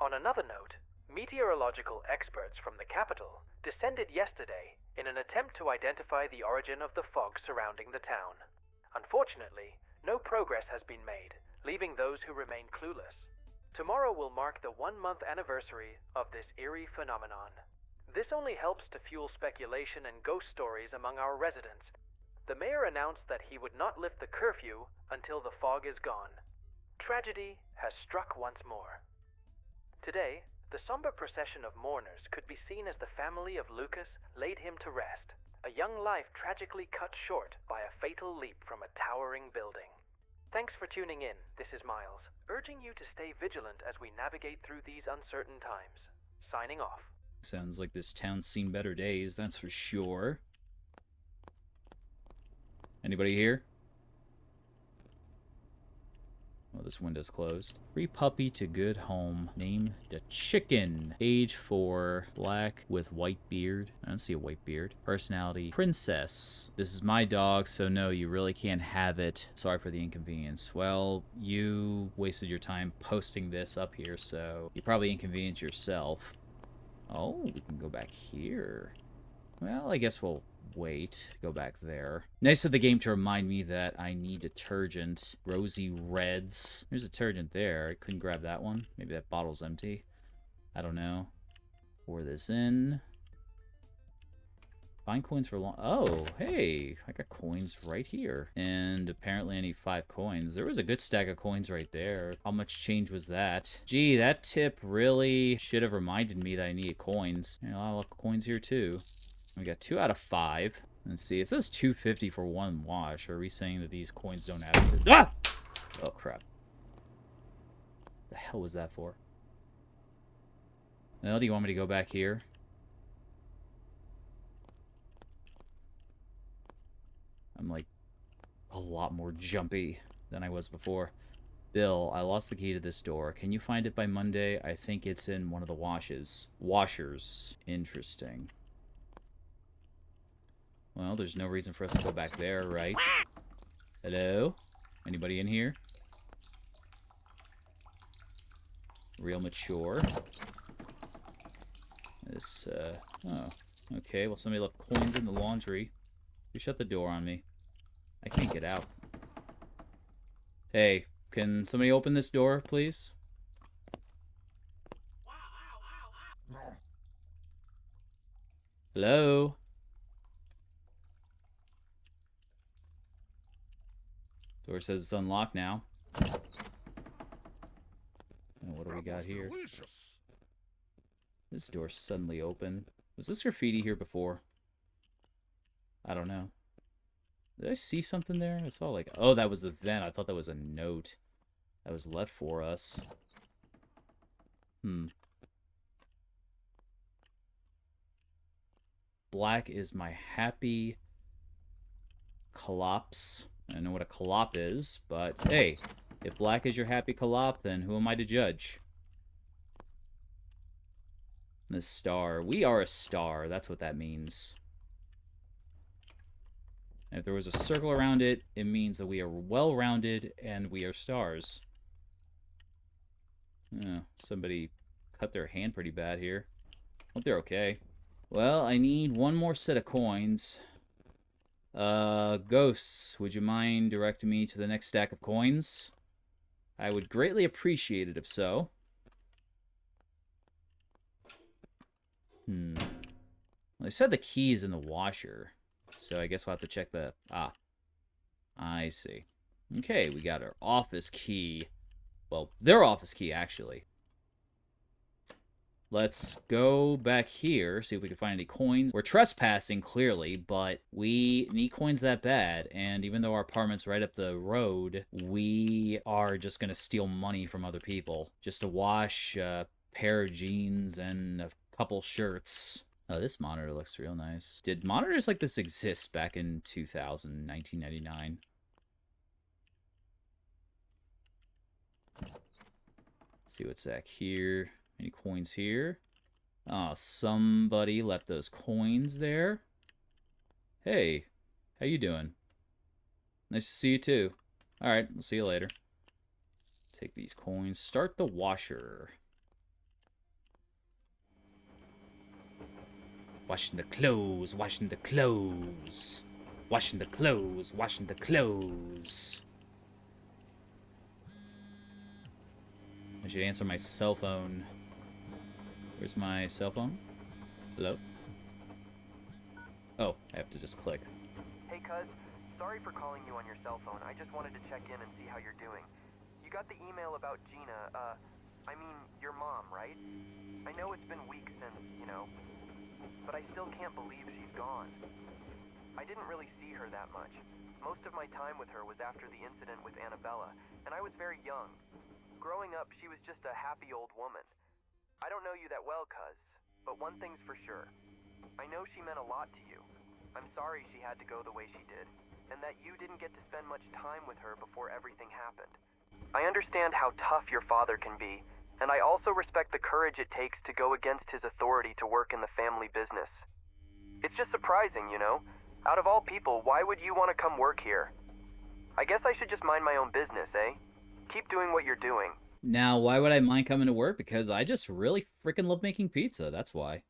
On another note, meteorological experts from the capital descended yesterday in an attempt to identify the origin of the fog surrounding the town. Unfortunately, no progress has been made, leaving those who remain clueless. Tomorrow will mark the 1-month anniversary of this eerie phenomenon. This only helps to fuel speculation and ghost stories among our residents. The mayor announced that he would not lift the curfew until the fog is gone. Tragedy has struck once more. Today, the somber procession of mourners could be seen as the family of Lucas laid him to rest, a young life tragically cut short by a fatal leap from a towering building. Thanks for tuning in. This is Miles, urging you to stay vigilant as we navigate through these uncertain times. Signing off. Sounds like this town's seen better days, that's for sure. Anybody here? Oh, this window's closed. Free puppy to good home. Name the chicken. Age 4. Black with white beard. I don't see a white beard. Personality. Princess. This is my dog, so no, you really can't have it. Sorry for the inconvenience. Well, you wasted your time posting this up here, so you probably inconvenienced yourself. Oh, we can go back here. Well, I guess we'll wait. Go back there. Nice of the game to remind me that I need detergent. Rosy Reds. There's a detergent there. I couldn't grab that one. Maybe that bottle's empty. I don't know. Pour this in. Find coins for long. Oh, hey. I got coins right here. And apparently I need 5 coins. There was a good stack of coins right there. How much change was that? Gee, that tip really should have reminded me that I needed coins. A lot of coins here too. We got 2 out of 5. Let's see. It says 250 for 1 wash. Are we saying that these coins don't add up? Ah! Oh, crap. The hell was that for? Well, do you want me to go back here? I'm, like, a lot more jumpy than I was before. Bill, I lost the key to this door. Can you find it by Monday? I think it's in one of the washers. Interesting. Well, there's no reason for us to go back there, right? Hello? Anybody in here? Real mature. This, oh. Okay, well, somebody left coins in the laundry. You shut the door on me. I can't get out. Hey, can somebody open this door, please? Hello? Door says it's unlocked now. Oh, what do we got here? This door's suddenly open. Was this graffiti here before? I don't know. Did I see something there? I saw like... Oh, that was the vent. I thought that was a note that was left for us. Black is my happy collapse. I don't know what a collop is, but hey, if black is your happy collop, then who am I to judge? The star. We are a star. That's what that means. And if there was a circle around it, it means that we are well-rounded and we are stars. Somebody cut their hand pretty bad here. Hope they're okay. Well, I need one more set of coins. Ghosts, would you mind directing me to the next stack of coins? I would greatly appreciate it if so. Well, they said the key is in the washer, so I guess we'll have to check the... Ah, I see. Okay, we got our office key. Well, their office key, actually. Let's go back here, see if we can find any coins. We're trespassing, clearly, but we need coins that bad. And even though our apartment's right up the road, we are just going to steal money from other people. Just to wash a pair of jeans and a couple shirts. Oh, this monitor looks real nice. Did monitors like this exist back in 1999? See what's back here. Any coins here? Oh, somebody left those coins there. Hey, how you doing? Nice to see you too. Alright, we'll see you later. Take these coins. Start the washer. Washing the clothes, washing the clothes. Washing the clothes, washing the clothes. I should answer my cell phone. Where's my cell phone? Hello? Oh, I have to just click. Hey, cuz. Sorry for calling you on your cell phone. I just wanted to check in and see how you're doing. You got the email about Gina, I mean, your mom, right? I know it's been weeks since, you know, but I still can't believe she's gone. I didn't really see her that much. Most of my time with her was after the incident with Annabella, and I was very young. Growing up, she was just a happy old woman. I don't know you that well, cuz, but one thing's for sure. I know she meant a lot to you. I'm sorry she had to go the way she did, and that you didn't get to spend much time with her before everything happened. I understand how tough your father can be, and I also respect the courage it takes to go against his authority to work in the family business. It's just surprising, you know? Out of all people, why would you want to come work here? I guess I should just mind my own business, eh? Keep doing what you're doing. Now, why would I mind coming to work? Because I just really freaking love making pizza. That's why.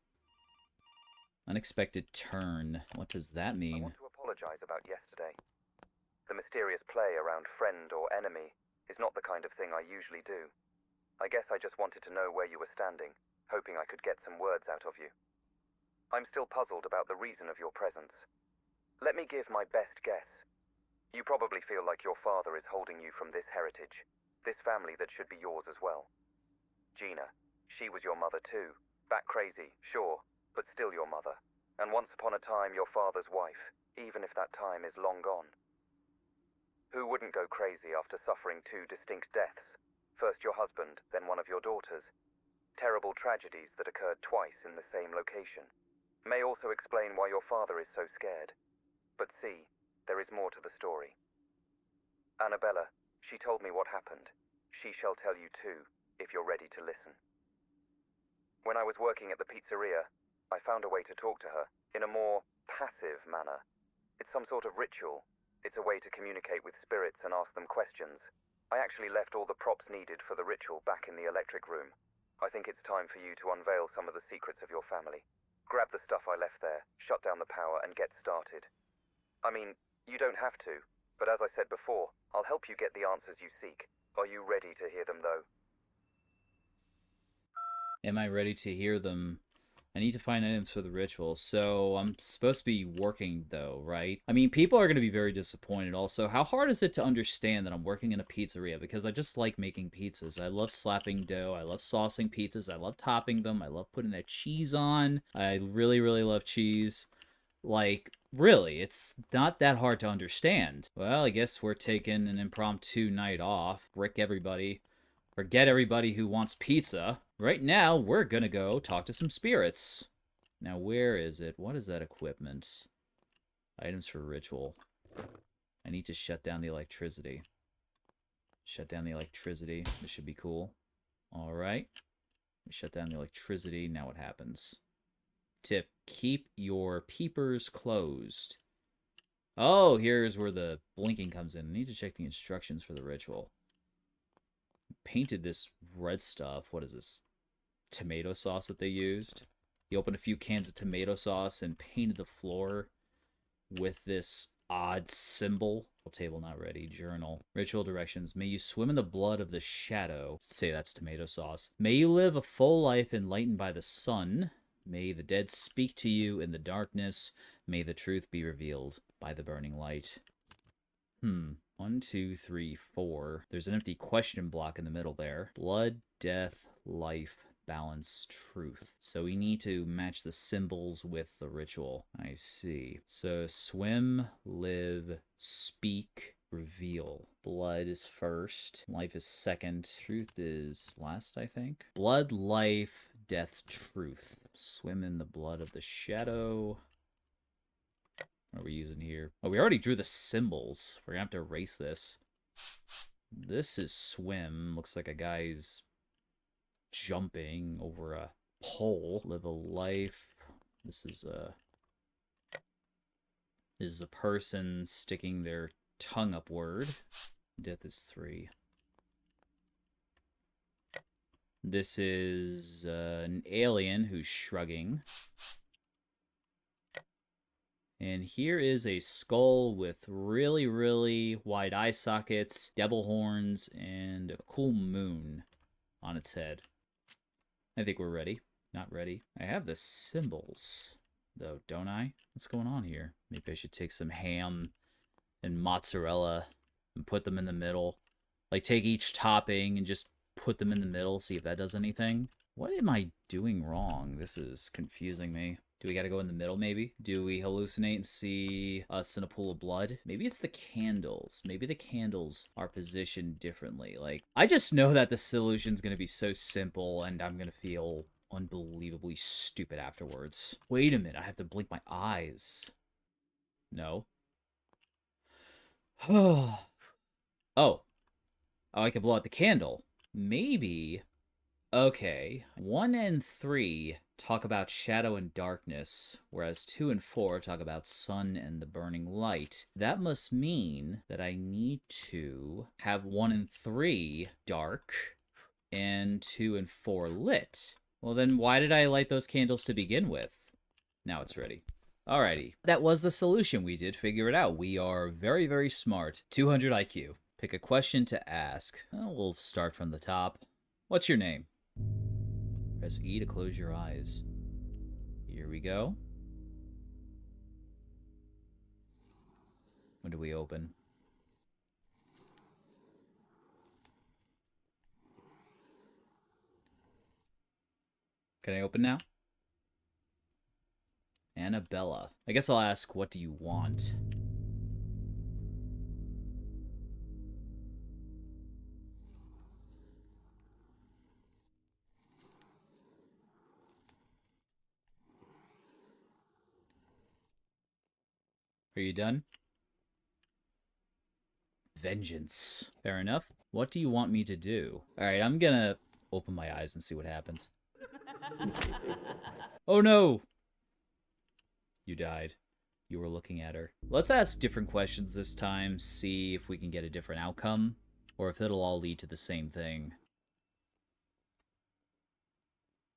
Unexpected turn. What does that I mean? want to apologize about yesterday. The mysterious play around friend or enemy is not the kind of thing I usually do. I guess I just wanted to know where you were standing, hoping I could get some words out of you. I'm still puzzled about the reason of your presence. Let me give my best guess. You probably feel like your father is holding you from this heritage, this family that should be yours as well. Gina, she was your mother too. Bat crazy, sure, but still your mother. And once upon a time your father's wife, even if that time is long gone. Who wouldn't go crazy after suffering two distinct deaths? First your husband, then one of your daughters. Terrible tragedies that occurred twice in the same location. May also explain why your father is so scared. But see, there is more to the story. Annabella, she told me what happened. She shall tell you too, if you're ready to listen. When I was working at the pizzeria, I found a way to talk to her in a more passive manner. It's some sort of ritual. It's a way to communicate with spirits and ask them questions. I actually left all the props needed for the ritual back in the electric room. I think it's time for you to unveil some of the secrets of your family. Grab the stuff I left there, shut down the power, and get started. I mean, you don't have to, but as I said before, I'll help you get the answers you seek. Are you ready to hear them, though? Am I ready to hear them? I need to find items for the ritual. So I'm supposed to be working though, right? I mean, people are going to be very disappointed also. How hard is it to understand that I'm working in a pizzeria? Because I just like making pizzas. I love slapping dough. I love saucing pizzas. I love topping them. I love putting that cheese on. I really, really love cheese. Like, really, it's not that hard to understand. Well, I guess we're taking an impromptu night off. Brick everybody. Forget everybody who wants pizza. Right now, we're gonna go talk to some spirits. Now, where is it? What is that equipment? Items for ritual. I need to shut down the electricity. Shut down the electricity. This should be cool. Alright. Shut down the electricity. Now what happens? Tip. Keep your peepers closed. Oh, here's where the blinking comes in. I need to check the instructions for the ritual. Painted this red stuff. What is this? Tomato sauce that they used. He opened a few cans of tomato sauce and painted the floor with this odd symbol. Table not ready. Journal. Ritual directions. May you swim in the blood of the shadow. Say that's tomato sauce. May you live a full life enlightened by the sun. May the dead speak to you in the darkness. May the truth be revealed by the burning light. 1, 2, 3, 4. There's an empty question block in the middle there. Blood, death, life, balance, truth. So we need to match the symbols with the ritual. I see. So swim, live, speak, reveal. Blood is first. Life is second. Truth is last, I think. Blood, life, death, truth. Swim in the blood of the shadow. What are we using here? Oh, we already drew the symbols. We're gonna have to erase this. This is swim. Looks like a guy's jumping over a pole. Live a life. This is a person sticking their tongue upward. Death is 3. This is an alien who's shrugging. And here is a skull with really, really wide eye sockets, devil horns, and a cool moon on its head. I think we're ready. Not ready. I have the symbols, though, don't I? What's going on here? Maybe I should take some ham and mozzarella and put them in the middle. Like, take each topping and just put them in the middle, see if that does anything. What am I doing wrong? This is confusing me. Do we gotta go in the middle, maybe? Do we hallucinate and see us in a pool of blood? Maybe it's the candles. Maybe the candles are positioned differently. Like, I just know that the solution's gonna be so simple, and I'm gonna feel unbelievably stupid afterwards. Wait a minute, I have to blink my eyes. No. Oh. Oh, I can blow out the candle. Maybe. Okay. 1 and 3 talk about shadow and darkness, whereas 2 and 4 talk about sun and the burning light. That must mean that I need to have 1 and 3 dark and 2 and 4 lit. Well, then why did I light those candles to begin with? Now it's ready. Alrighty. That was the solution. We did figure it out. We are very, very smart. 200 IQ. Pick a question to ask. Well, we'll start from the top. What's your name? Press E to close your eyes. Here we go. When do we open? Can I open now? Annabella. I guess I'll ask, what do you want? Are you done? Vengeance. Fair enough. What do you want me to do? Alright, I'm gonna open my eyes and see what happens. Oh no! You died. You were looking at her. Let's ask different questions this time, see if we can get a different outcome, or if it'll all lead to the same thing.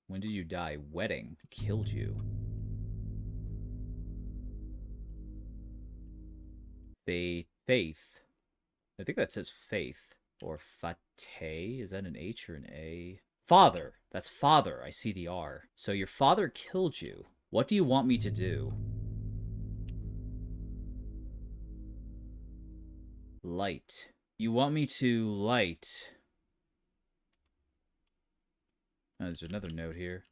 When did you die? Wedding. Killed you. Faith. I think that says faith. Or fate. Is that an H or an A? Father. That's father. I see the R. So your father killed you. What do you want me to do? Light. You want me to light. Oh, there's another note here.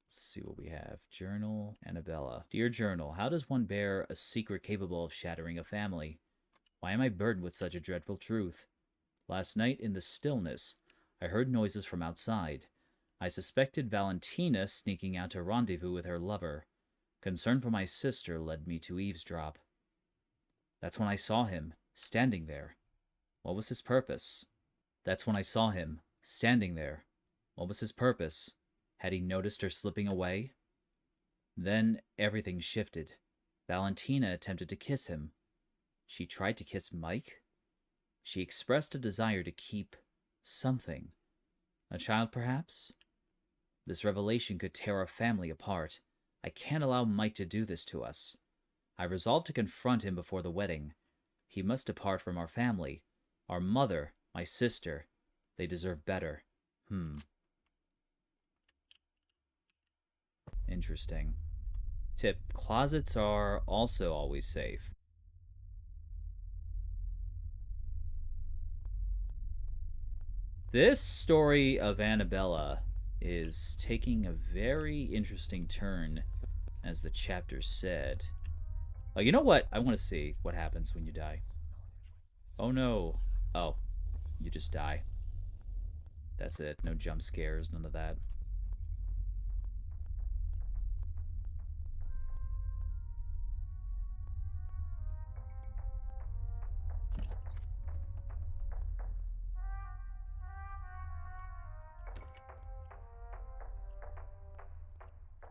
Let's see what we have. Journal, Annabella. Dear Journal, how does one bear a secret capable of shattering a family? Why am I burdened with such a dreadful truth? Last night, in the stillness, I heard noises from outside. I suspected Valentina sneaking out to rendezvous with her lover. Concern for my sister led me to eavesdrop. That's when I saw him, standing there. What was his purpose? That's when I saw him, standing there. What was his purpose? Had he noticed her slipping away? Then everything shifted. Valentina attempted to kiss him. She tried to kiss Mike? She expressed a desire to keep something. A child, perhaps? This revelation could tear our family apart. I can't allow Mike to do this to us. I resolved to confront him before the wedding. He must depart from our family. Our mother, my sister, they deserve better. Interesting. Tip, closets are also always safe. This story of Annabella is taking a very interesting turn, as the chapter said. Oh, you know what? I want to see what happens when you die. Oh no. Oh, you just die. That's it. No jump scares, none of that.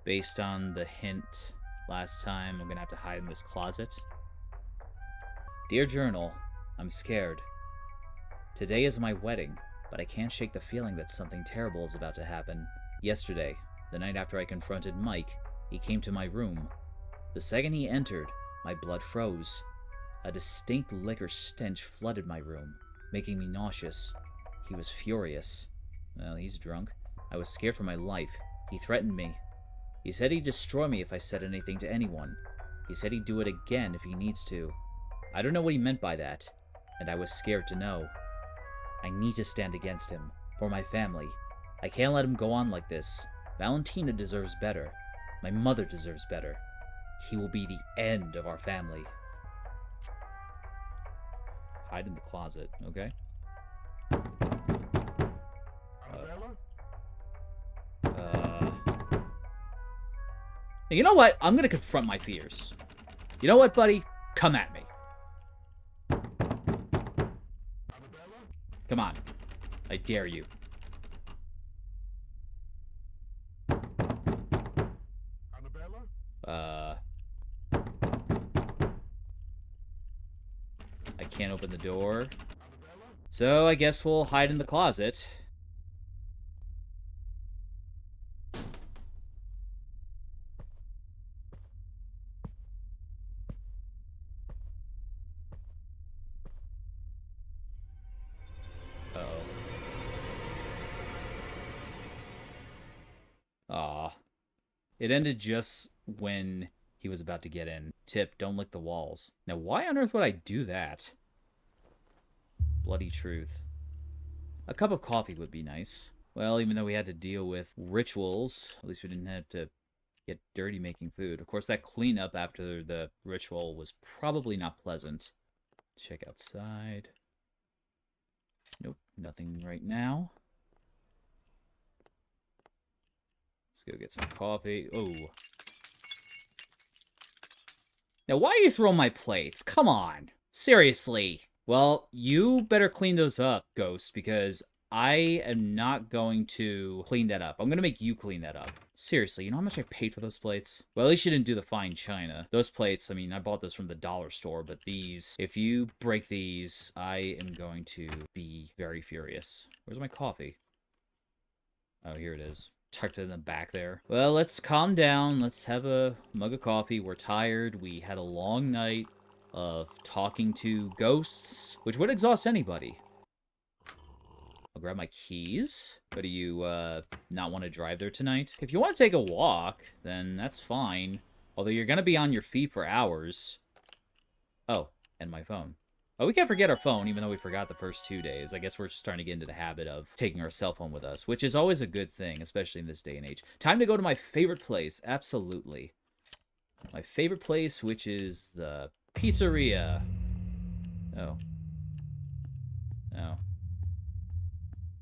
Based on the hint last time, I'm gonna have to hide in this closet. Dear Journal, I'm scared. Today is my wedding, but I can't shake the feeling that something terrible is about to happen. Yesterday, the night after I confronted Mike, he came to my room. The second he entered, my blood froze. A distinct liquor stench flooded my room, making me nauseous. He was furious. Well, he's drunk. I was scared for my life. He threatened me. He said he'd destroy me if I said anything to anyone. He said he'd do it again if he needs to. I don't know what he meant by that, and I was scared to know. I need to stand against him, for my family. I can't let him go on like this. Valentina deserves better. My mother deserves better. He will be the end of our family. Hide in the closet, okay? You know what? I'm gonna confront my fears. You know what, buddy? Come at me. Come on. I dare you. I can't open the door. So I guess we'll hide in the closet. Uh-oh. Aw. It ended just when he was about to get in. Tip, don't lick the walls. Now, why on earth would I do that? Bloody truth. A cup of coffee would be nice. Well, even though we had to deal with rituals, at least we didn't have to get dirty making food. Of course, that cleanup after the ritual was probably not pleasant. Check outside. Nope, nothing right now. Let's go get some coffee. Oh. Now, why are you throwing my plates? Come on. Seriously. Well, you better clean those up, Ghost, because I am not going to clean that up. I'm going to make you clean that up. Seriously, you know how much I paid for those plates? Well, at least you didn't do the fine china. Those plates, I mean, I bought those from the dollar store, but these, if you break these, I am going to be very furious. Where's my coffee? Oh, here it is. Tucked it in the back there. Well, let's calm down. Let's have a mug of coffee. We're tired. We had a long night of talking to ghosts, which would exhaust anybody. I'll grab my keys. But do you, not want to drive there tonight? If you want to take a walk, then that's fine. Although you're gonna be on your feet for hours. Oh, and my phone. Oh, we can't forget our phone, even though we forgot the first 2 days. I guess we're starting to get into the habit of taking our cell phone with us, which is always a good thing, especially in this day and age. Time to go to my favorite place, absolutely. My favorite place, which is the pizzeria. Oh. Oh.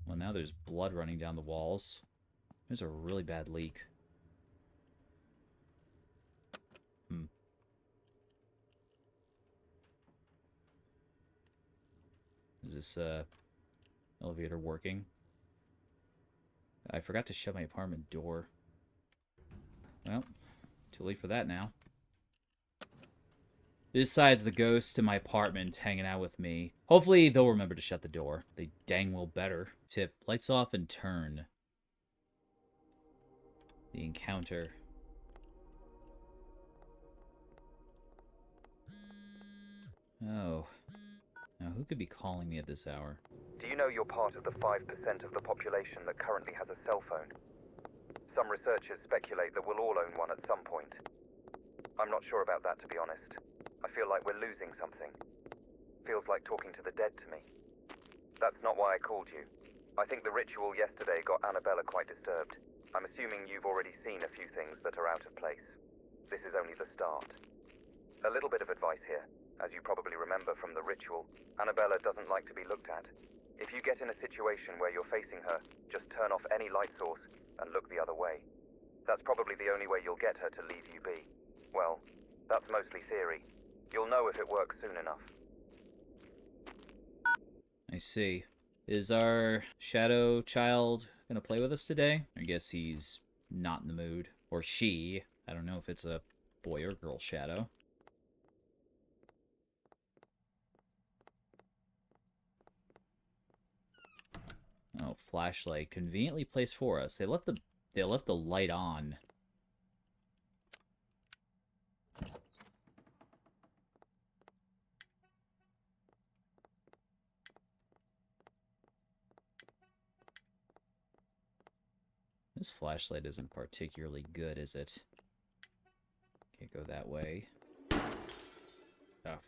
Well, now there's blood running down the walls. There's a really bad leak. Is this, elevator working? I forgot to shut my apartment door. Well, too late for that now. This side's the ghost in my apartment hanging out with me. Hopefully they'll remember to shut the door. They dang well better. Tip, lights off and turn. The encounter. Oh. Now, who could be calling me at this hour? Do you know you're part of the 5% of the population that currently has a cell phone? Some researchers speculate that we'll all own one at some point. I'm not sure about that, to be honest. I feel like we're losing something. Feels like talking to the dead to me. That's not why I called you. I think the ritual yesterday got Annabella quite disturbed. I'm assuming you've already seen a few things that are out of place. This is only the start. A little bit of advice here. As you probably remember from the ritual, Annabella doesn't like to be looked at. If you get in a situation where you're facing her, just turn off any light source and look the other way. That's probably the only way you'll get her to leave you be. Well, that's mostly theory. You'll know if it works soon enough. I see. Is our shadow child gonna play with us today? I guess he's not in the mood. Or she. I don't know if it's a boy or girl shadow. Oh, flashlight conveniently placed for us. They left the light on. This flashlight isn't particularly good, is it? Can't go that way. Oh.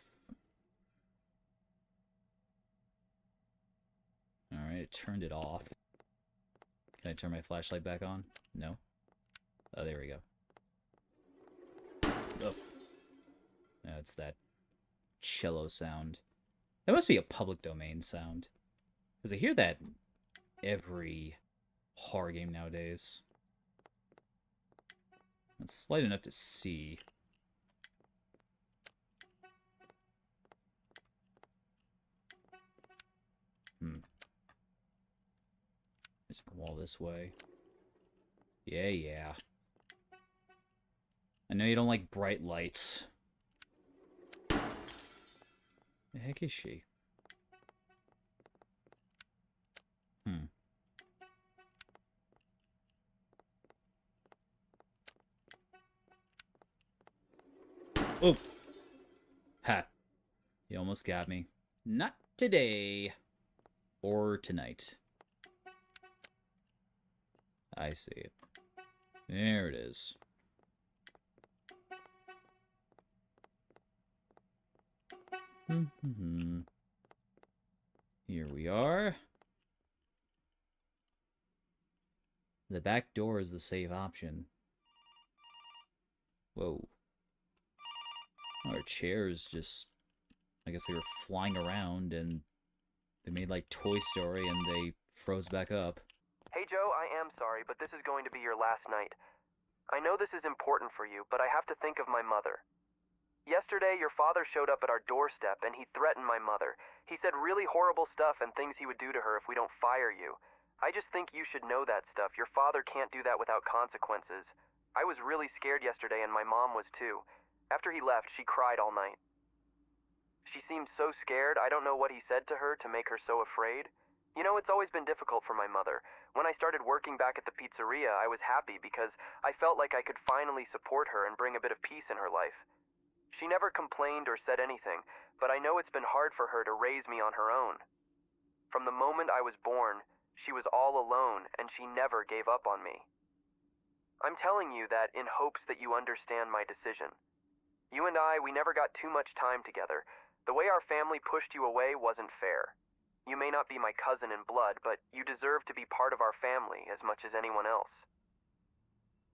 Alright, it turned it off. Can I turn my flashlight back on? No? Oh, there we go. Oh. No, it's that cello sound. That must be a public domain sound. Because I hear that every horror game nowadays. It's slight enough to see. Just come all this way. Yeah, yeah. I know you don't like bright lights. The heck is she? Oh! Ha! You almost got me. Not today. Or tonight. I see it. There it is. Here we are. The back door is the safe option. Whoa. Our chairs just... I guess they were flying around and they made like Toy Story and they froze back up. Hey Joe, I am sorry, but this is going to be your last night. I know this is important for you, but I have to think of my mother. Yesterday, your father showed up at our doorstep and he threatened my mother. He said really horrible stuff and things he would do to her if we don't fire you. I just think you should know that stuff. Your father can't do that without consequences. I was really scared yesterday and my mom was too. After he left, she cried all night. She seemed so scared, I don't know what he said to her to make her so afraid. You know, it's always been difficult for my mother. When I started working back at the pizzeria, I was happy because I felt like I could finally support her and bring a bit of peace in her life. She never complained or said anything, but I know it's been hard for her to raise me on her own. From the moment I was born, she was all alone and she never gave up on me. I'm telling you that in hopes that you understand my decision. You and I, we never got too much time together. The way our family pushed you away wasn't fair. You may not be my cousin in blood, but you deserve to be part of our family as much as anyone else.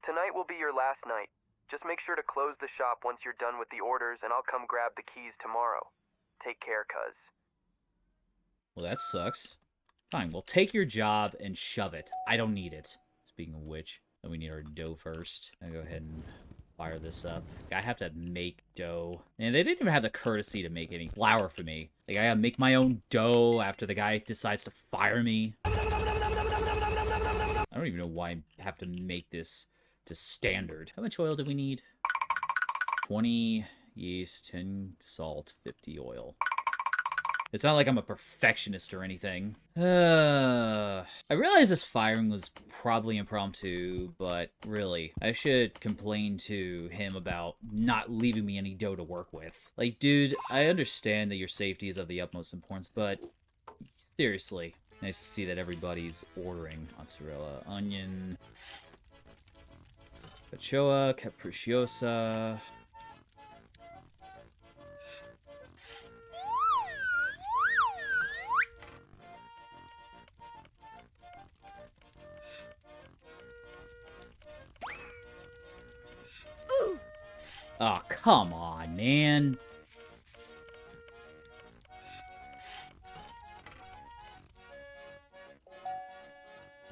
Tonight will be your last night. Just make sure to close the shop once you're done with the orders, and I'll come grab the keys tomorrow. Take care, cuz. Well, that sucks. Fine, well, take your job and shove it. I don't need it. Speaking of which, we need our dough first. I'll go ahead and fire this up. I have to make dough. And they didn't even have the courtesy to make any flour for me. Like, I gotta make my own dough after the guy decides to fire me. I don't even know why I have to make this to standard. How much oil do we need? 20 yeast, 10 salt, 50 oil. It's not like I'm a perfectionist or anything. I realize this firing was probably impromptu, but really, I should complain to him about not leaving me any dough to work with. Like, dude, I understand that your safety is of the utmost importance, but seriously, nice to see that everybody's ordering mozzarella, onion, cachoa, capricciosa. Oh, come on, man.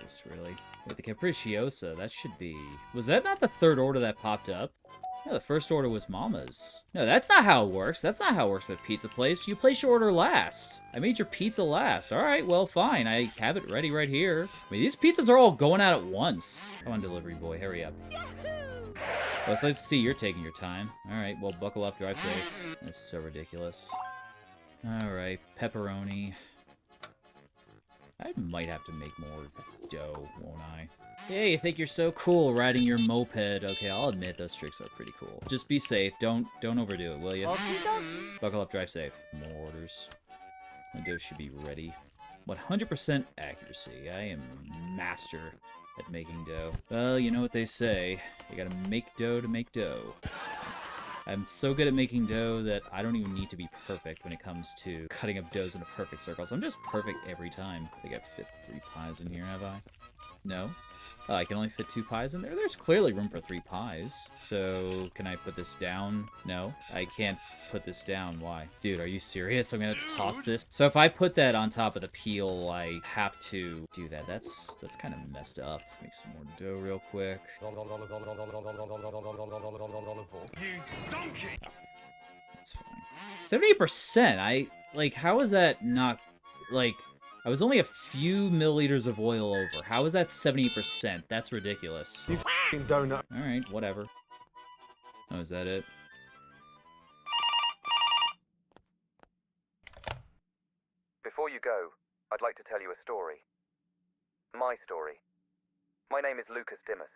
This really... With the Capricciosa, that should be... Was that not the third order that popped up? No, the first order was Mama's. No, that's not how it works. That's not how it works at a pizza place. You place your order last. I made your pizza last. Alright, well, fine. I have it ready right here. I mean, these pizzas are all going out at once. Come on, delivery boy. Hurry up. Well, it's nice to see you're taking your time. Alright, well, buckle up, drive safe. That's so ridiculous. Alright, pepperoni. I might have to make more dough, won't I? Hey, you think you're so cool riding your moped. Okay, I'll admit those tricks are pretty cool. Just be safe. Don't overdo it, will you? Buckle up, drive safe. More orders. My dough should be ready. 100% accuracy. I am master at making dough. Well, you know what they say. You gotta make dough to make dough. I'm so good at making dough that I don't even need to be perfect when it comes to cutting up doughs into perfect circles. I'm just perfect every time. I think I've fit 3 pies in here, have I? No? I can only fit 2 pies in there? There's clearly room for 3 pies. So, can I put this down? No, I can't put this down. Why? Dude, are you serious? I'm gonna have to toss this? So if I put that on top of the peel, I have to do that. That's kind of messed up. Make some more dough real quick. That's fine. 78%? Like, how is that not, like... I was only a few milliliters of oil over. How is that 70%? That's ridiculous. You f***ing donut. Alright, whatever. Oh, is that it? Before you go, I'd like to tell you a story. My story. My name is Lucas Dimas.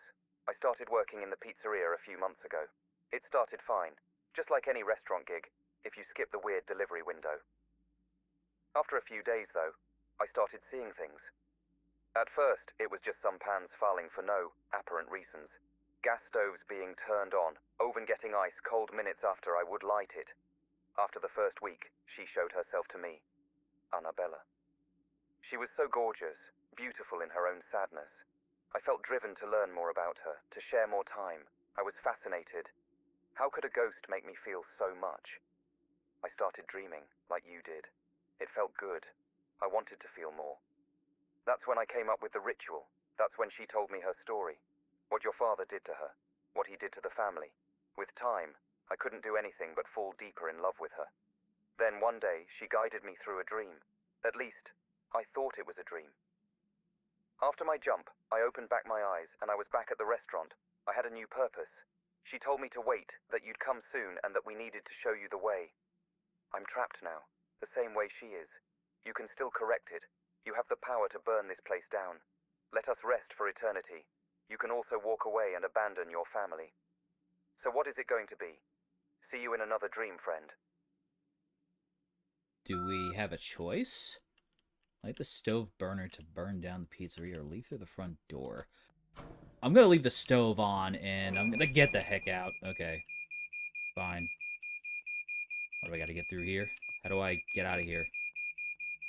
I started working in the pizzeria a few months ago. It started fine, just like any restaurant gig, if you skip the weird delivery window. After a few days, though, I started seeing things. At first, it was just some pans falling for no apparent reasons. Gas stoves being turned on, oven getting ice cold minutes after I would light it. After the first week, she showed herself to me. Annabella. She was so gorgeous, beautiful in her own sadness. I felt driven to learn more about her, to share more time. I was fascinated. How could a ghost make me feel so much? I started dreaming, like you did. It felt good. I wanted to feel more. That's when I came up with the ritual. That's when she told me her story. What your father did to her. What he did to the family. With time, I couldn't do anything but fall deeper in love with her. Then one day, she guided me through a dream. At least, I thought it was a dream. After my jump, I opened back my eyes and I was back at the restaurant. I had a new purpose. She told me to wait, that you'd come soon and that we needed to show you the way. I'm trapped now, the same way she is. You can still correct it. You have the power to burn this place down. Let us rest for eternity. You can also walk away and abandon your family. So what is it going to be? See you in another dream, friend. Do we have a choice? Light the stove burner to burn down the pizzeria or leave through the front door. I'm gonna leave the stove on and I'm gonna get the heck out. Okay. Fine. What do I gotta get through here? How do I get out of here?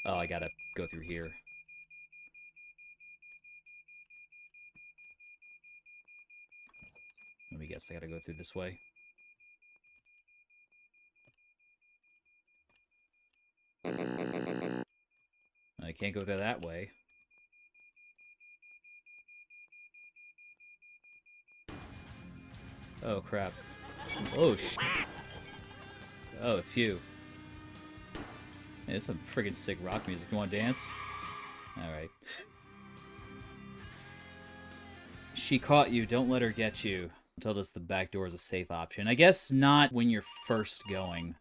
Oh, I gotta go through here. Let me guess, I gotta go through this way. I can't go there that way. Oh, crap. Oh, oh, it's you. Hey, this is some friggin' sick rock music. You wanna dance? Alright. She caught you. Don't let her get you. Told us the back door is a safe option. I guess not when you're first going.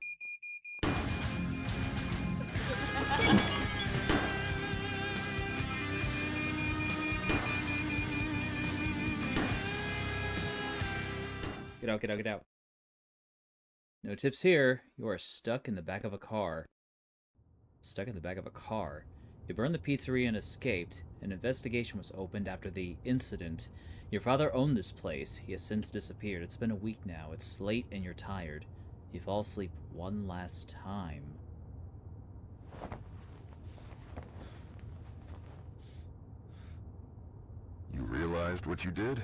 Get out, get out, get out. No tips here. You are stuck in the back of a car. Stuck in the back of a car. You burned the pizzeria and escaped. An investigation was opened after the incident. Your father owned this place. He has since disappeared. It's been a week now. It's late and you're tired. You fall asleep one last time. You realized what you did?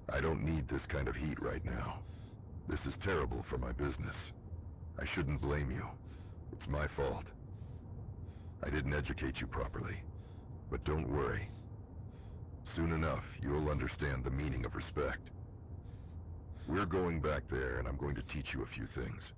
I don't need this kind of heat right now. This is terrible for my business. I shouldn't blame you. It's my fault. I didn't educate you properly. But don't worry. Soon enough, you'll understand the meaning of respect. We're going back there, and I'm going to teach you a few things.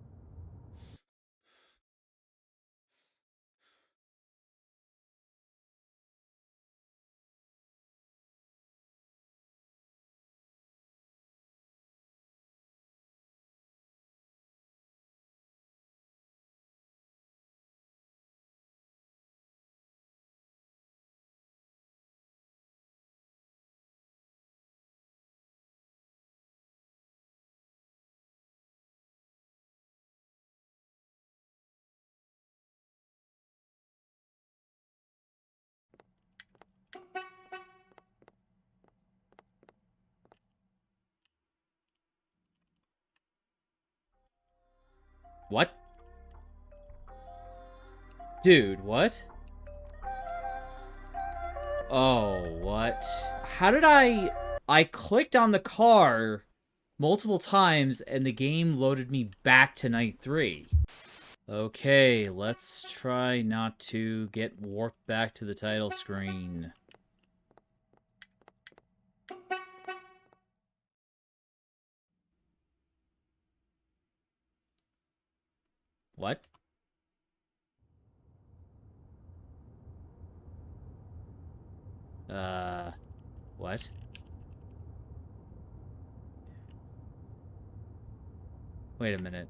What? Dude, what? Oh, what? How did I clicked on the car multiple times and the game loaded me back to night 3. Okay, let's try not to get warped back to the title screen. What? What? Wait a minute.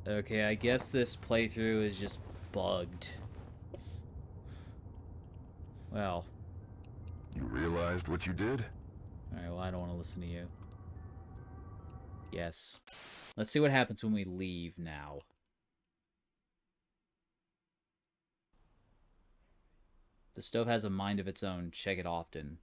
Okay, I guess this playthrough is just bugged. Well. You realized what you did? Alright, well, I don't want to listen to you. Yes. Let's see what happens when we leave now. The stove has a mind of its own. Check it often.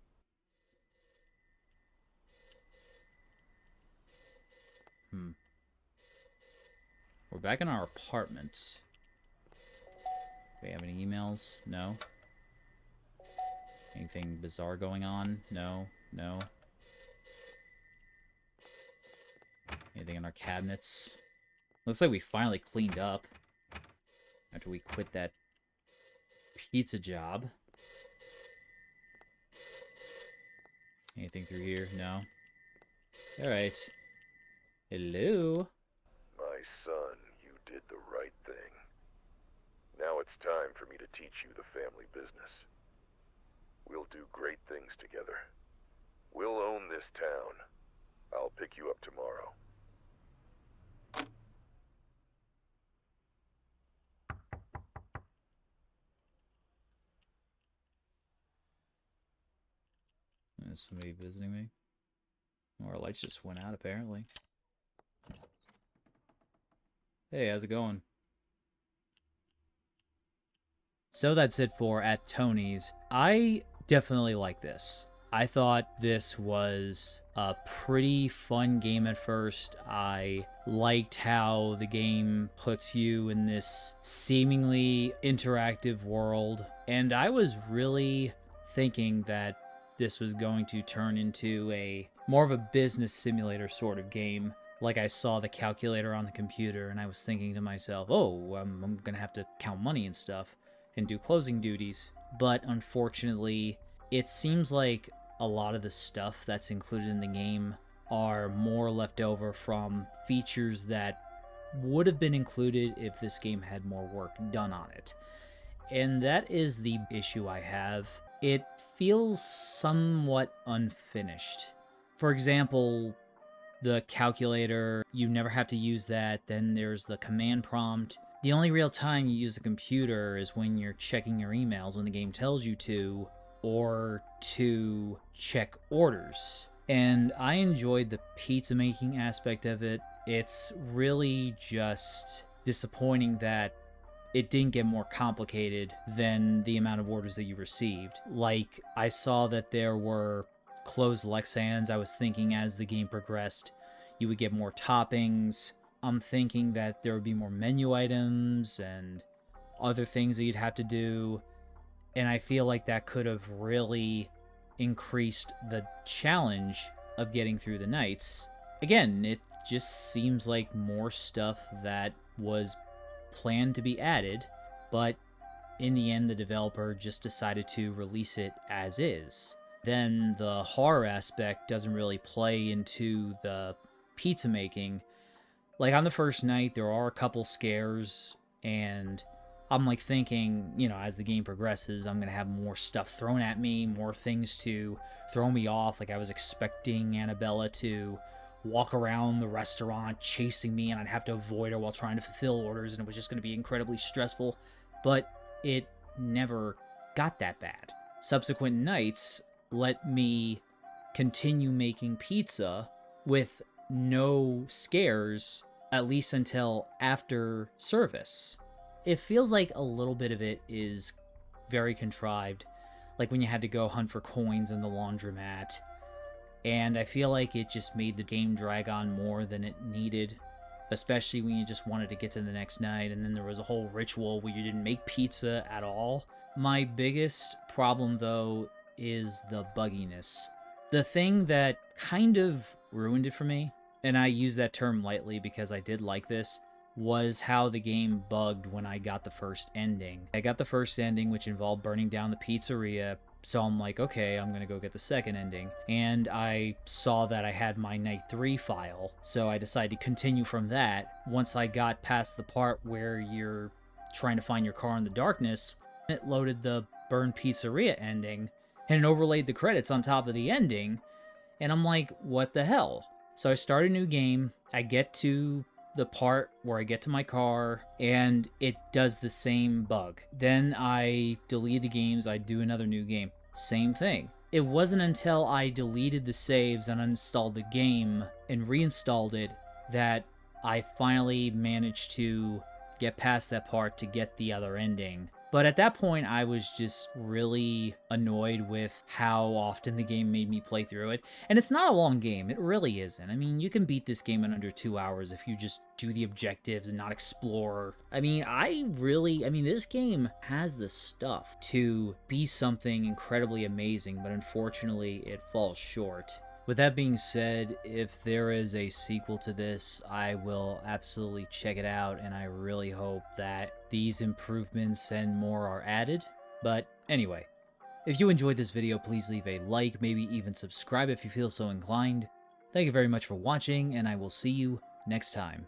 We're back in our apartment. Do we have any emails? No. Anything bizarre going on? No. No. Anything in our cabinets? Looks like we finally cleaned up after we quit that pizza job. Anything through here? No. Alright. Hello? My son, you did the right thing. Now it's time for me to teach you the family business. We'll do great things together. We'll own this town. I'll pick you up tomorrow. Is somebody visiting me? Oh, our lights just went out, apparently. Hey, how's it going? So that's it for At Tony's. I definitely like this. I thought this was a pretty fun game at first. I liked how the game puts you in this seemingly interactive world. And I was really thinking that this was going to turn into a more of a business simulator sort of game. Like I saw the calculator on the computer and I was thinking to myself, oh, I'm gonna have to count money and stuff and do closing duties. But unfortunately, it seems like a lot of the stuff that's included in the game are more left over from features that would have been included if this game had more work done on it. And that is the issue I have. It feels somewhat unfinished. For example, the calculator, you never have to use that. Then there's the command prompt. The only real time you use the computer is when you're checking your emails when the game tells you to, or to check orders. And I enjoyed the pizza making aspect of it. It's really just disappointing that it didn't get more complicated than the amount of orders that you received. Like, I saw that there were closed Lexans. I was thinking as the game progressed, you would get more toppings. I'm thinking that there would be more menu items and other things that you'd have to do. And I feel like that could have really increased the challenge of getting through the nights. Again, it just seems like more stuff that was planned to be added, but in the end the developer just decided to release it as is. Then the horror aspect doesn't really play into the pizza making. Like on the first night there are a couple scares and I'm like thinking, you know, as the game progresses I'm gonna have more stuff thrown at me, more things to throw me off. Like I was expecting Annabella to walk around the restaurant chasing me and I'd have to avoid her while trying to fulfill orders and it was just going to be incredibly stressful, but it never got that bad. Subsequent nights let me continue making pizza with no scares, at least until after service. It feels like a little bit of it is very contrived, like when you had to go hunt for coins in the laundromat. And I feel like it just made the game drag on more than it needed, especially when you just wanted to get to the next night, and then there was a whole ritual where you didn't make pizza at all. My biggest problem, though, is the bugginess. The thing that kind of ruined it for me, and I use that term lightly because I did like this, was how the game bugged when I got the first ending. I got the first ending, which involved burning down the pizzeria, So I'm like, okay, I'm gonna go get the second ending. And I saw that I had my Night 3 file, so I decided to continue from that. Once I got past the part where you're trying to find your car in the darkness, it loaded the Burn Pizzeria ending, and it overlaid the credits on top of the ending, and I'm like, what the hell? So I start a new game, I get to the part where I get to my car, and it does the same bug. Then I delete the games, I do another new game. Same thing. It wasn't until I deleted the saves and uninstalled the game and reinstalled it that I finally managed to get past that part to get the other ending. But at that point, I was just really annoyed with how often the game made me play through it. And it's not a long game, it really isn't. I mean, you can beat this game in under 2 hours if you just do the objectives and not explore. I mean, this game has the stuff to be something incredibly amazing, but unfortunately, it falls short. With that being said, if there is a sequel to this, I will absolutely check it out, and I really hope that these improvements and more are added. But anyway, if you enjoyed this video, please leave a like, maybe even subscribe if you feel so inclined. Thank you very much for watching, and I will see you next time.